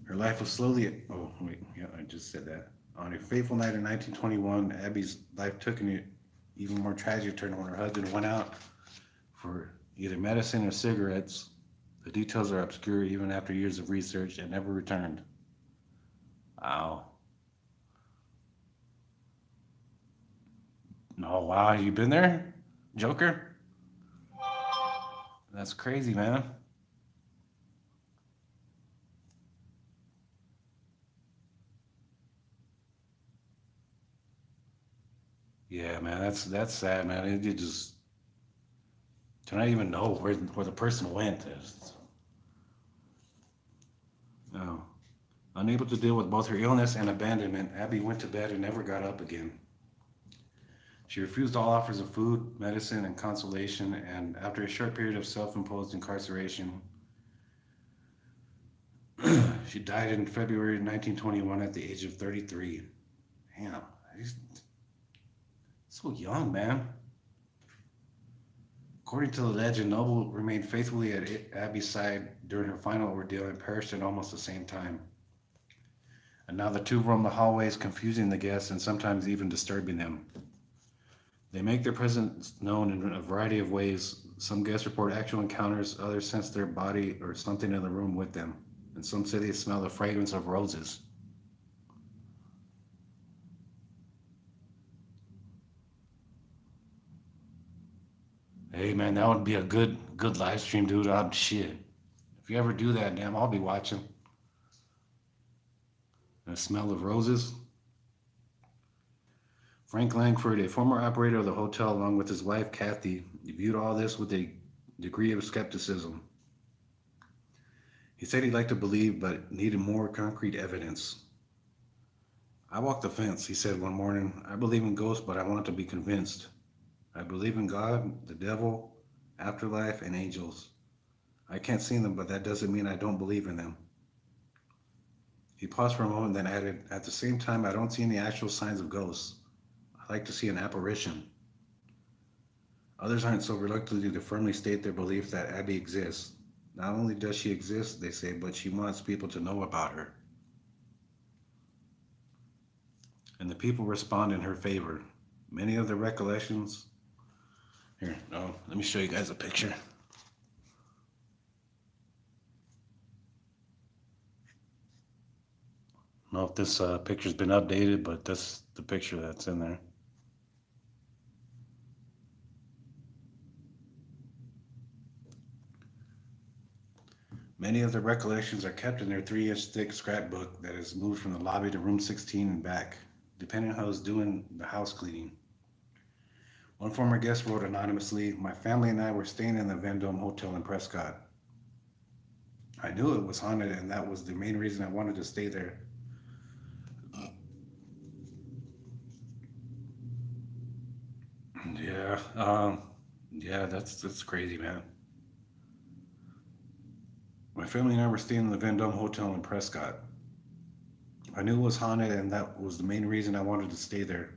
Her life was slowly. Oh, wait, yeah, I just said that. On a fateful night in 1921, Abby's life took an even more tragic turn when her husband went out for either medicine or cigarettes. The details are obscure even after years of research and never returned. Wow. No, wow, you been there, Joker? That's crazy, man. Yeah, man, that's sad, man. It just to not even know where the person went. No. Unable to deal with both her illness and abandonment, Abby went to bed and never got up again. She refused all offers of food, medicine, and consolation, and after a short period of self imposed incarceration, she died in February 1921 at the age of 33. Damn, he's so young, man. According to the legend, Noble remained faithfully at Abby's side during her final ordeal and perished at almost the same time. And now the two roam the hallways, confusing the guests and sometimes even disturbing them. They make their presence known in a variety of ways. Some guests report actual encounters, others sense their body or something in the room with them, and some say they smell the fragrance of roses. Hey man, that would be a good live stream, dude. Shit. If you ever do that, damn, I'll be watching. The smell of roses. Frank Langford, a former operator of the hotel, along with his wife Kathy, viewed all this with a degree of skepticism. He said he'd like to believe, but needed more concrete evidence. I walked the fence, he said one morning. I believe in ghosts, but I want to be convinced. I believe in God, the devil, afterlife, and angels. I can't see them, but that doesn't mean I don't believe in them. He paused for a moment, then added, at the same time, I don't see any actual signs of ghosts. I like to see an apparition. Others aren't so reluctant to firmly state their belief that Abby exists. Not only does she exist, they say, but she wants people to know about her. And the people respond in her favor. Many of the recollections. Here, no, let me show you guys a picture. I don't know if this picture's been updated, but that's the picture that's in there. Many of the recollections are kept in their 3-inch thick scrapbook that is moved from the lobby to room 16 and back, depending on who's doing the house cleaning. One former guest wrote anonymously, my family and I were staying in the Vendome Hotel in Prescott. I knew it was haunted, and that was the main reason I wanted to stay there. Yeah, yeah, that's crazy, man. My family and I were staying in the Vendome Hotel in Prescott. I knew it was haunted, and that was the main reason I wanted to stay there.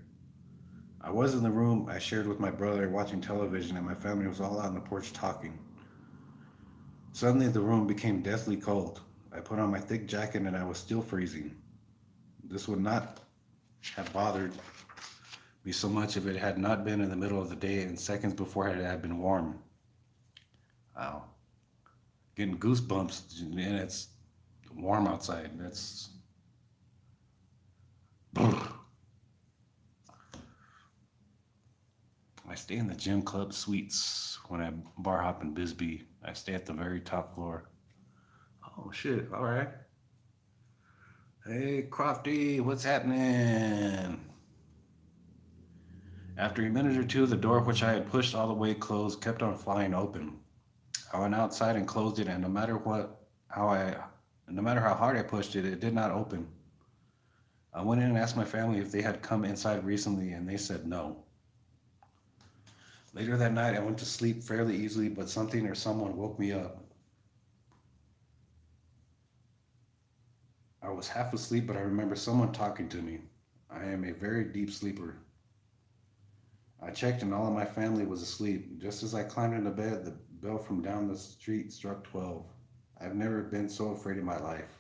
I was in the room I shared with my brother watching television, and my family was all out on the porch talking. Suddenly, the room became deathly cold. I put on my thick jacket, and I was still freezing. This would not have bothered me so much if it had not been in the middle of the day and seconds before it had been warm. Wow. Getting goosebumps, and it's warm outside. That's. I stay in the gym club suites when I bar hop in Bisbee. I stay at the very top floor. Oh shit! All right. Hey Crofty, what's happening? After a minute or two, the door, which I had pushed all the way closed, kept on flying open. I went outside and closed it, and no matter how hard I pushed it, it did not open. I went in and asked my family if they had come inside recently, and they said no. Later that night, I went to sleep fairly easily, but something or someone woke me up. I was half asleep, but I remember someone talking to me. I am a very deep sleeper. I checked, and all of my family was asleep. Just as I climbed into bed, the bell from down the street struck 12. I've never been so afraid in my life.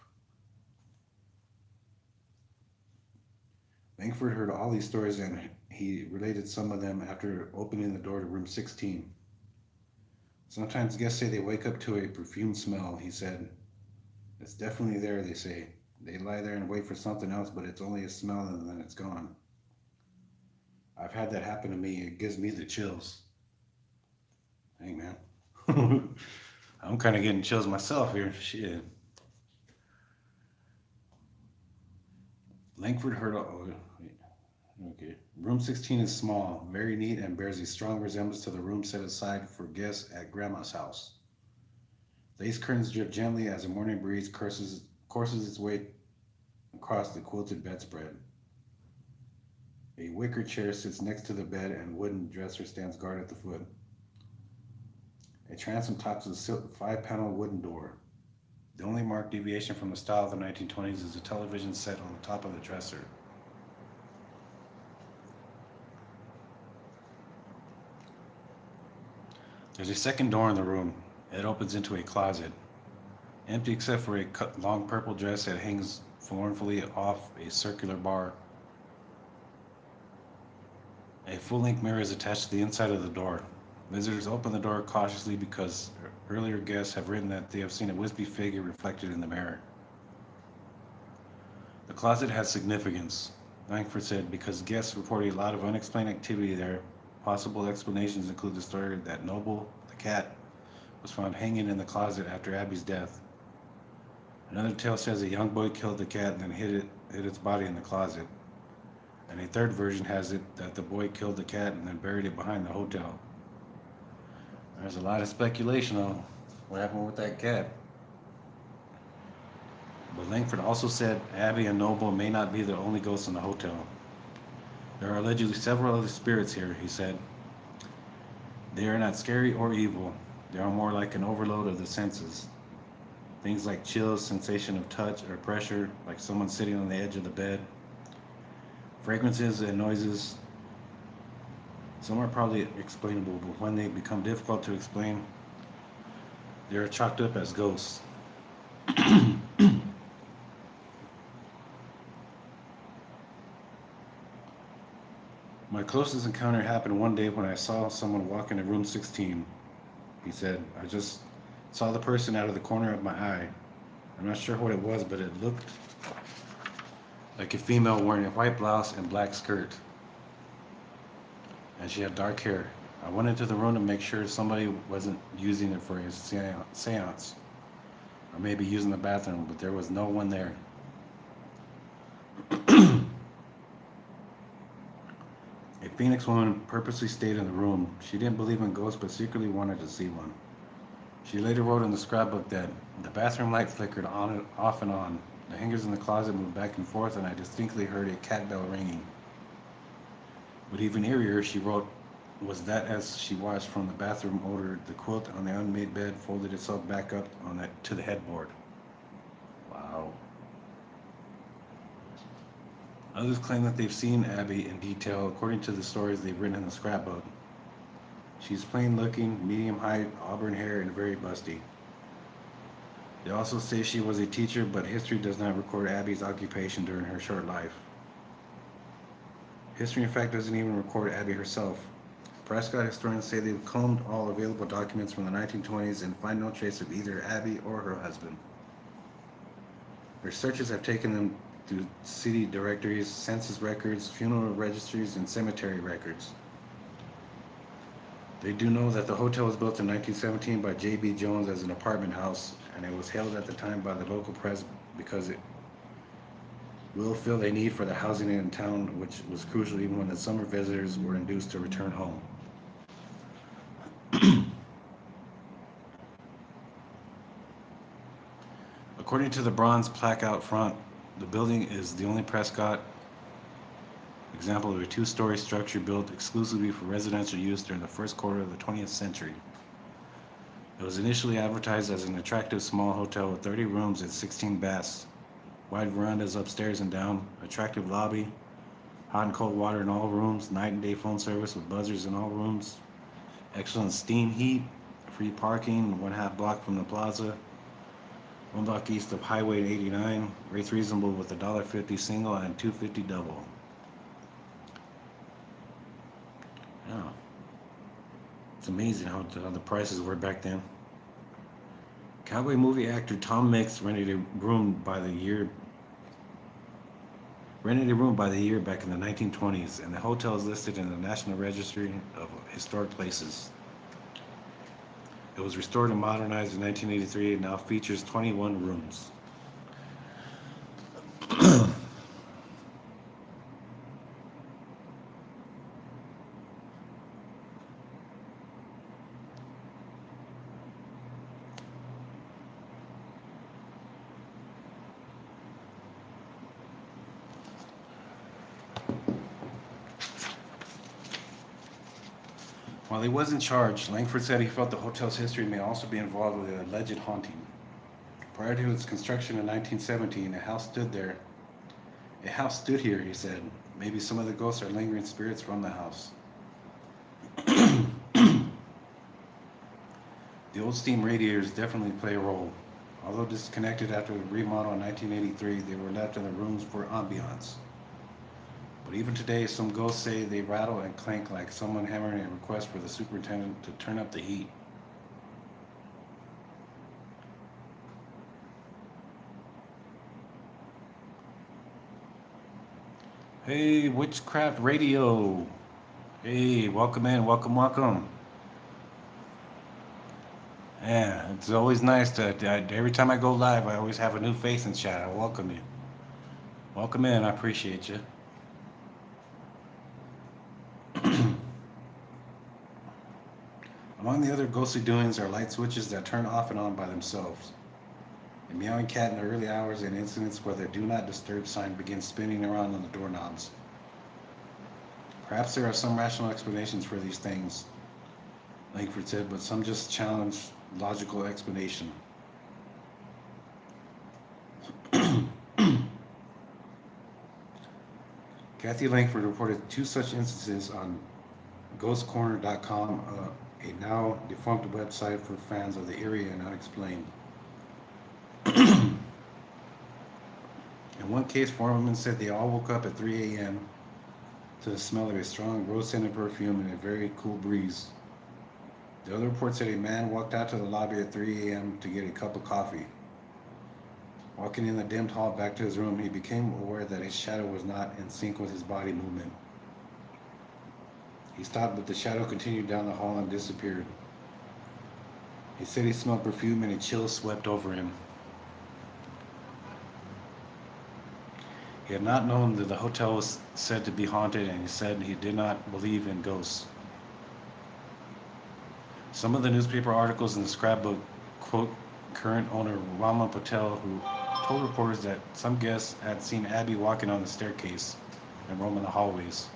Langford heard all these stories, and he related some of them after opening the door to room 16. Sometimes guests say they wake up to a perfume smell, he said. It's definitely there, they say. They lie there and wait for something else, but it's only a smell and then it's gone. I've had that happen to me. It gives me the chills. Hey, man. I'm kind of getting chills myself here. Shit. Langford heard. Oh, wait. Okay. Room 16 is small, very neat, and bears a strong resemblance to the room set aside for guests at Grandma's house. Lace curtains drip gently as a morning breeze courses its way across the quilted bedspread. A wicker chair sits next to the bed, and a wooden dresser stands guard at the foot. A transom tops a 5-panel wooden door. The only marked deviation from the style of the 1920s is a television set on the top of the dresser. There's a second door in the room. It opens into a closet, empty except for a long purple dress that hangs mournfully off a circular bar. A full-length mirror is attached to the inside of the door. Visitors open the door cautiously because earlier guests have written that they have seen a wispy figure reflected in the mirror. The closet has significance, Langford said, because guests report a lot of unexplained activity there. Possible explanations include the story that Noble, the cat, was found hanging in the closet after Abby's death. Another tale says a young boy killed the cat and then hid its body in the closet. And a third version has it that the boy killed the cat and then buried it behind the hotel. There's a lot of speculation on what happened with that cat. But Langford also said Abby and Noble may not be the only ghosts in the hotel. There are allegedly several other spirits here, he said. They are not scary or evil. They are more like an overload of the senses. Things like chills, sensation of touch or pressure, like someone sitting on the edge of the bed. Fragrances and noises. Some are probably explainable, but when they become difficult to explain, they are chalked up as ghosts. My closest encounter happened one day when I saw someone walk into room 16. He said, I just saw the person out of the corner of my eye. I'm not sure what it was, but it looked like a female wearing a white blouse and black skirt. And she had dark hair. I went into the room to make sure somebody wasn't using it for a seance, or maybe using the bathroom, but there was no one there. A Phoenix woman purposely stayed in the room. She didn't believe in ghosts, but secretly wanted to see one. She later wrote in the scrapbook that the bathroom light flickered on and off and on. The hangers in the closet moved back and forth, and I distinctly heard a cat bell ringing. But even eerier, she wrote, was that as she watched from the bathroom odor, the quilt on the unmade bed folded itself back up on that to the headboard. Wow. Others claim that they've seen Abby in detail according to the stories they've written in the scrapbook. She's plain looking, medium height, auburn hair, and very busty. They also say she was a teacher, but history does not record Abby's occupation during her short life. History, in fact, doesn't even record Abby herself. Prescott historians say they've combed all available documents from the 1920s and find no trace of either Abby or her husband. Researchers have taken them through city directories, census records, funeral registries, and cemetery records. They do know that the hotel was built in 1917 by J.B. Jones as an apartment house, and it was hailed at the time by the local press because it will fill a need for the housing in town, which was crucial even when the summer visitors were induced to return home. According to the bronze plaque out front, the building is the only Prescott example of a two-story structure built exclusively for residential use during the first quarter of the 20th century. It was initially advertised as an attractive small hotel with 30 rooms and 16 baths, wide verandas upstairs and down, attractive lobby, hot and cold water in all rooms, night and day phone service with buzzers in all rooms, excellent steam heat, free parking 1/2 block from the plaza, 1 block east of Highway 89, rates reasonable with $1.50 single and $2.50 double. Yeah. It's amazing how the prices were back then. Cowboy movie actor Tom Mix rented a room by the year back in the 1920s, and the hotel is listed in the National Registry of Historic Places. It was restored and modernized in 1983 and now features 21 rooms. While he wasn't charged, Langford said he felt the hotel's history may also be involved with an alleged haunting. Prior to its construction in 1917, a house stood here, he said. Maybe some of the ghosts are lingering spirits from the house. The old steam radiators definitely play a role. Although disconnected after the remodel in 1983, they were left in the rooms for ambiance. But even today, some ghosts say they rattle and clank like someone hammering a request for the superintendent to turn up the heat. Hey, Witchcraft Radio. Hey, welcome in, welcome. Yeah, it's always nice every time I go live, I always have a new face in chat. I welcome you. Welcome in, I appreciate you. Among the other ghostly doings are light switches that turn off and on by themselves. A meowing cat in the early hours and incidents where the do not disturb sign begins spinning around on the doorknobs. Perhaps there are some rational explanations for these things. Langford said, but some just challenge logical explanation. Kathy Langford reported two such instances on ghostcorner.com, a now defunct website for fans of the area and unexplained. In one case, four women said they all woke up at 3 a.m. to the smell of a strong rose-scented perfume and a very cool breeze. The other report said a man walked out to the lobby at 3 a.m. to get a cup of coffee. Walking in the dimmed hall back to his room, he became aware that his shadow was not in sync with his body movement. He stopped, but the shadow continued down the hall and disappeared. He said he smelled perfume and a chill swept over him. He had not known that the hotel was said to be haunted, and he said he did not believe in ghosts. Some of the newspaper articles in the scrapbook quote current owner Rama Patel, who told reporters that some guests had seen Abby walking on the staircase and roaming the hallways.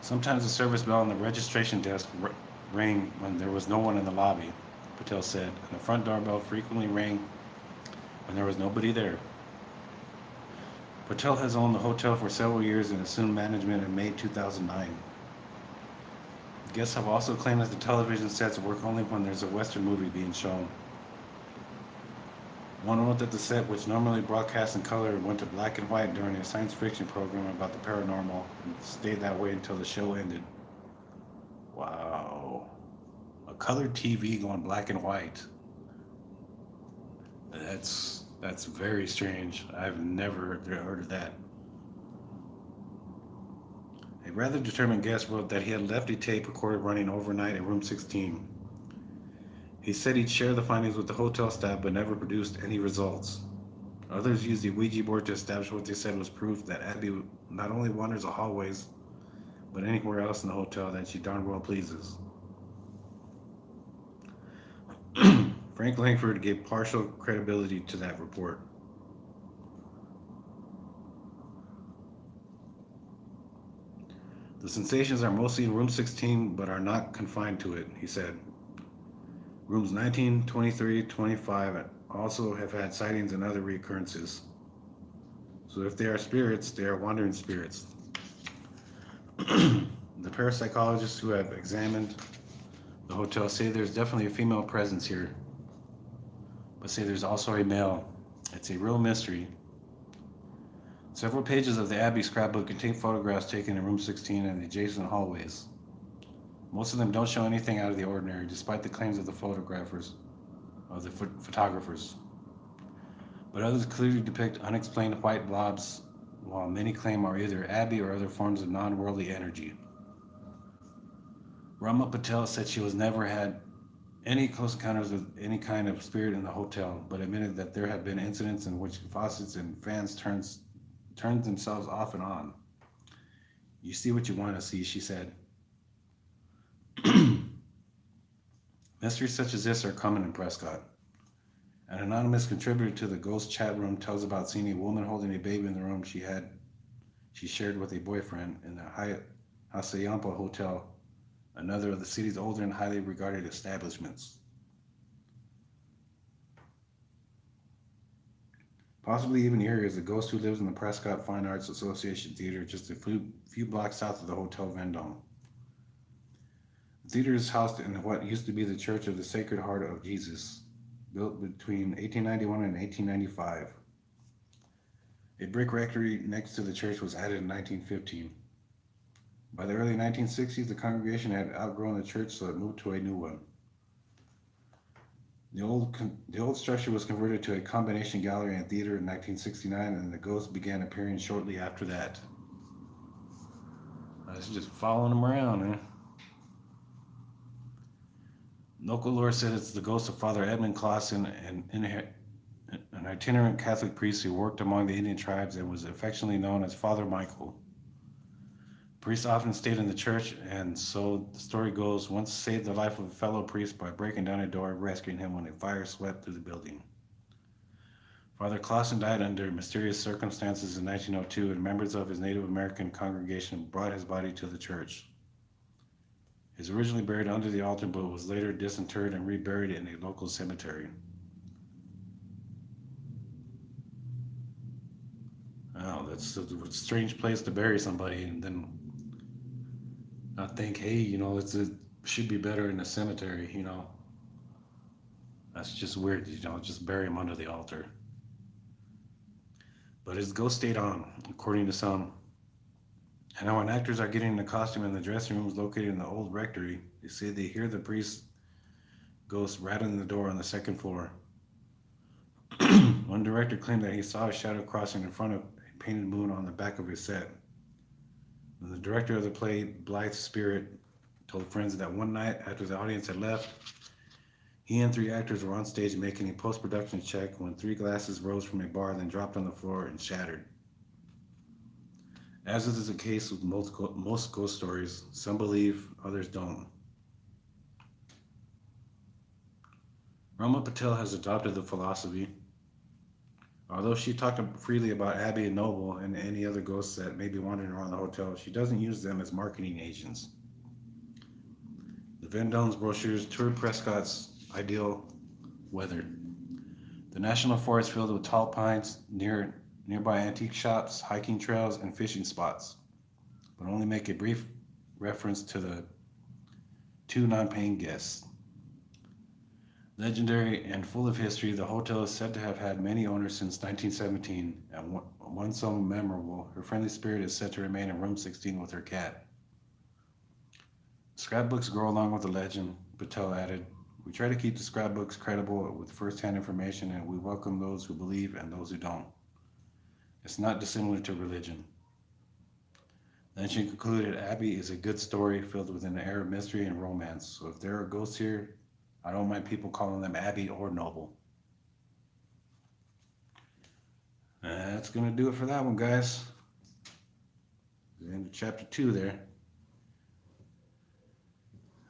Sometimes the service bell on the registration desk rang when there was no one in the lobby, Patel said, and the front doorbell frequently rang when there was nobody there. Patel has owned the hotel for several years and assumed management in May 2009. Guests have also claimed that the television sets work only when there's a Western movie being shown. One wrote that the set, which normally broadcast in color, went to black and white during a science fiction program about the paranormal and stayed that way until the show ended. Wow. A colored TV going black and white. That's very strange. I've never heard of that. A rather determined guest wrote that he had left a tape recorder running overnight in room 16. He said he'd share the findings with the hotel staff but never produced any results. Others used the Ouija board to establish what they said was proof that Abby not only wanders the hallways, but anywhere else in the hotel that she darn well pleases. Frank Langford gave partial credibility to that report. The sensations are mostly in room 16 but are not confined to it, he said. Rooms 19, 23, 25 also have had sightings and other reoccurrences. So if they are spirits, they are wandering spirits. The parapsychologists who have examined the hotel say there's definitely a female presence here, but say there's also a male. It's a real mystery. Several pages of the Abbey scrapbook contain photographs taken in room 16 and the adjacent hallways. Most of them don't show anything out of the ordinary, despite the claims of the photographers. But others clearly depict unexplained white blobs, while many claim are either Abby or other forms of non-worldly energy. Rama Patel said she was never had any close encounters with any kind of spirit in the hotel, but admitted that there have been incidents in which faucets and fans turned themselves off and on. You see what you want to see, she said. Mysteries such as this are common in Prescott. An anonymous contributor to the ghost chat room tells about seeing a woman holding a baby in the room she shared with a boyfriend in the Hasayampa Hotel, another of the city's older and highly regarded establishments. Possibly even eerier is the ghost who lives in the Prescott Fine Arts Association Theater just a few blocks south of the Hotel Vendome. The theater is housed in what used to be the Church of the Sacred Heart of Jesus, built between 1891 and 1895. A brick rectory next to the church was added in 1915. By the early 1960s, the congregation had outgrown the church, so it moved to a new one. The old structure was converted to a combination gallery and theater in 1969, and the ghosts began appearing shortly after that. I was just following them around, eh? Local lore said it's the ghost of Father Edmund Clausen, an itinerant Catholic priest who worked among the Indian tribes and was affectionately known as Father Michael. The priest often stayed in the church, and so the story goes, once saved the life of a fellow priest by breaking down a door and rescuing him when a fire swept through the building. Father Clausen died under mysterious circumstances in 1902, and members of his Native American congregation brought his body to the church. He was originally buried under the altar, but was later disinterred and reburied in a local cemetery. Oh, that's a strange place to bury somebody, and then I think, hey, it should be better in a cemetery. That's just weird, just bury him under the altar. But his ghost stayed on, according to some. And now when actors are getting in the costume in the dressing rooms located in the old rectory, they say they hear the priest ghost rattling the door on the second floor. One director claimed that he saw a shadow crossing in front of a painted moon on the back of his set. And the director of the play, Blythe Spirit, told friends that one night after the audience had left, he and three actors were on stage making a post-production check when three glasses rose from a bar, then dropped on the floor and shattered. As is the case with most ghost stories, some believe, others don't. Rama Patel has adopted the philosophy. Although she talked freely about Abby and Noble and any other ghosts that may be wandering around the hotel, she doesn't use them as marketing agents. The Vendone's brochures toured Prescott's ideal weather. The national forest filled with tall pines, nearby antique shops, hiking trails, and fishing spots, but only make a brief reference to the two non-paying guests. Legendary and full of history, the hotel is said to have had many owners since 1917, and one so memorable, her friendly spirit is said to remain in room 16 with her cat. Scrapbooks grow along with the legend, Patel added. We try to keep the scrapbooks credible with first-hand information, and we welcome those who believe and those who don't. It's not dissimilar to religion. Then she concluded, Abby is a good story filled with an air of mystery and romance, so if there are ghosts here, I don't mind people calling them Abby or Noble. That's going to do it for that one, guys. The end of chapter 2 there.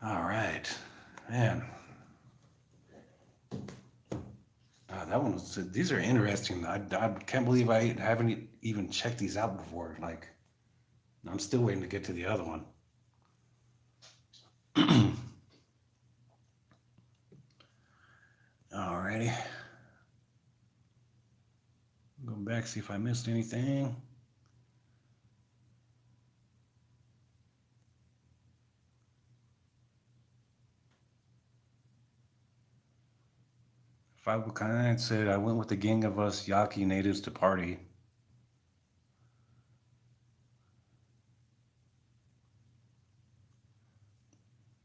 All right. Man. That one was, these are interesting. I can't believe I haven't even checked these out before. Like, I'm still waiting to get to the other one. Alrighty. Go back, see if I missed anything. Five Kind said, I went with a gang of us Yaqui natives to party.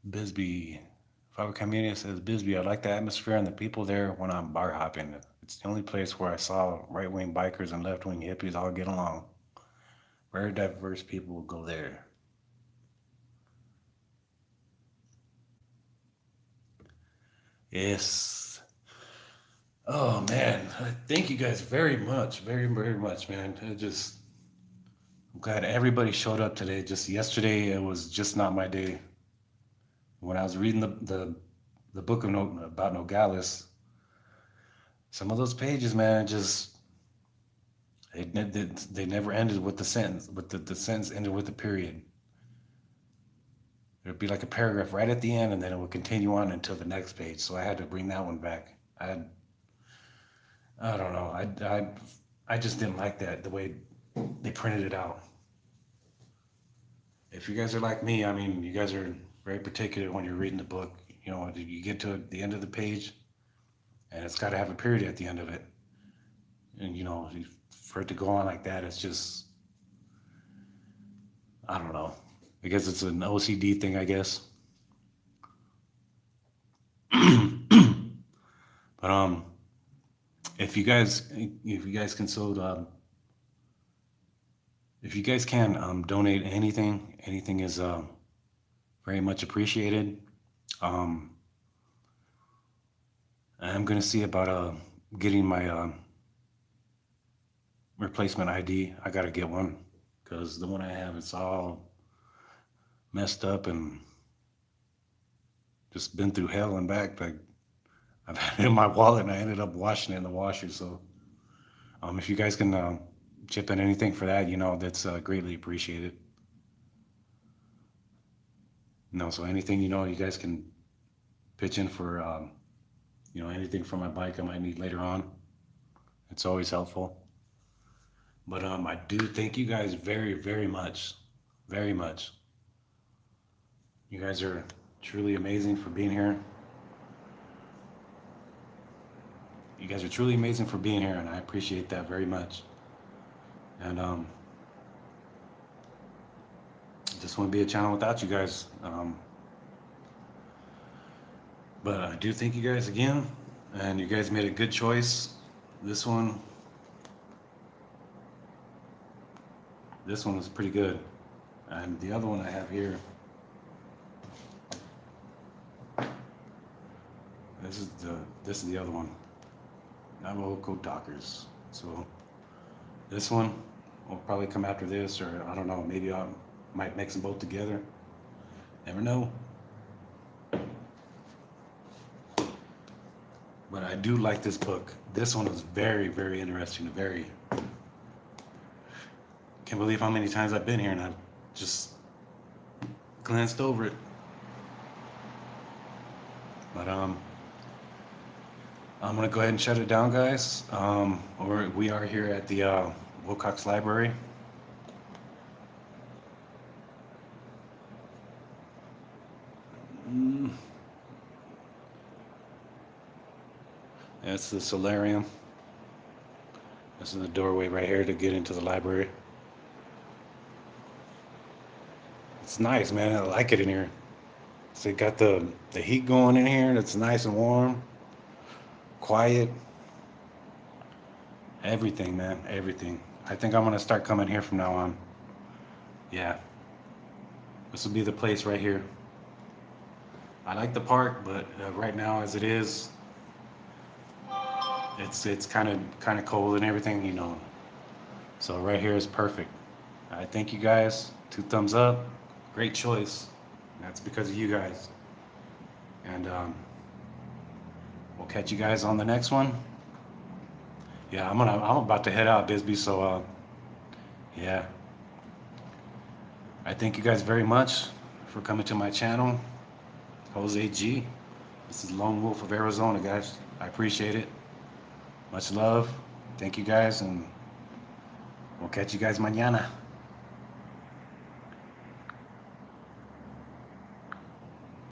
Bisbee. Five Community says, Bisbee, I like the atmosphere and the people there when I'm bar hopping. It's the only place where I saw right-wing bikers and left-wing hippies all get along. Very diverse people will go there. Yes. Oh man, thank you guys very much, very very much, man. I'm glad everybody showed up today. Just yesterday, it was just not my day. When I was reading the book of about Nogales, some of those pages, man, just they never ended with the sentence, but the sentence ended with a period. There'd be like a paragraph right at the end, and then it would continue on until the next page. So I had to bring that one back. I don't know. I just didn't like that the way they printed it out. If you guys are like me, I mean, you guys are very particular when you're reading the book. You get to the end of the page, and it's got to have a period at the end of it. And for it to go on like that, it's just, I don't know. I guess it's an OCD thing, I guess. But if you guys can if you guys can donate anything is very much appreciated. I'm gonna see about getting my replacement ID. I gotta get one because the one I have, it's all messed up and just been through hell and back. Like, I've had it in my wallet and I ended up washing it in the washer. So If you guys can chip in anything for that, that's greatly appreciated. So anything, you guys can pitch in for, anything for my bike I might need later on. It's always helpful. But I do thank you guys very, very much. Very much. You guys are truly amazing for being here. You guys are truly amazing for being here, and I appreciate that very much. And just wouldn't be a channel without you guys. But I do thank you guys again, and you guys made a good choice. This one was pretty good. And the other one I have here, this is the other one. Navajo Dockers. So this one will probably come after this, or I don't know, maybe I might mix them both together. Never know. But I do like this book. This one is very, very interesting. Can't believe how many times I've been here and I've just glanced over it. But I'm gonna go ahead and shut it down, guys. We are here at the Wilcox Library. That's the solarium. This is the doorway right here to get into the library. It's nice, man. I like it in here. So it got the heat going in here, and it's nice and warm, quiet. Everything, man, everything. I think I'm gonna start coming here from now on. Yeah, this will be the place right here. I like the park, but right now, as it is, it's kind of cold and everything, So right here is perfect. I thank you guys. 2 thumbs up. Great choice. That's because of you guys. And we'll catch you guys on the next one. Yeah, I'm about to head out, Bisbee. So yeah. I thank you guys very much for coming to my channel. Jose G. This is Lone Wolf of Arizona, guys. I appreciate it. Much love. Thank you guys, and we'll catch you guys mañana.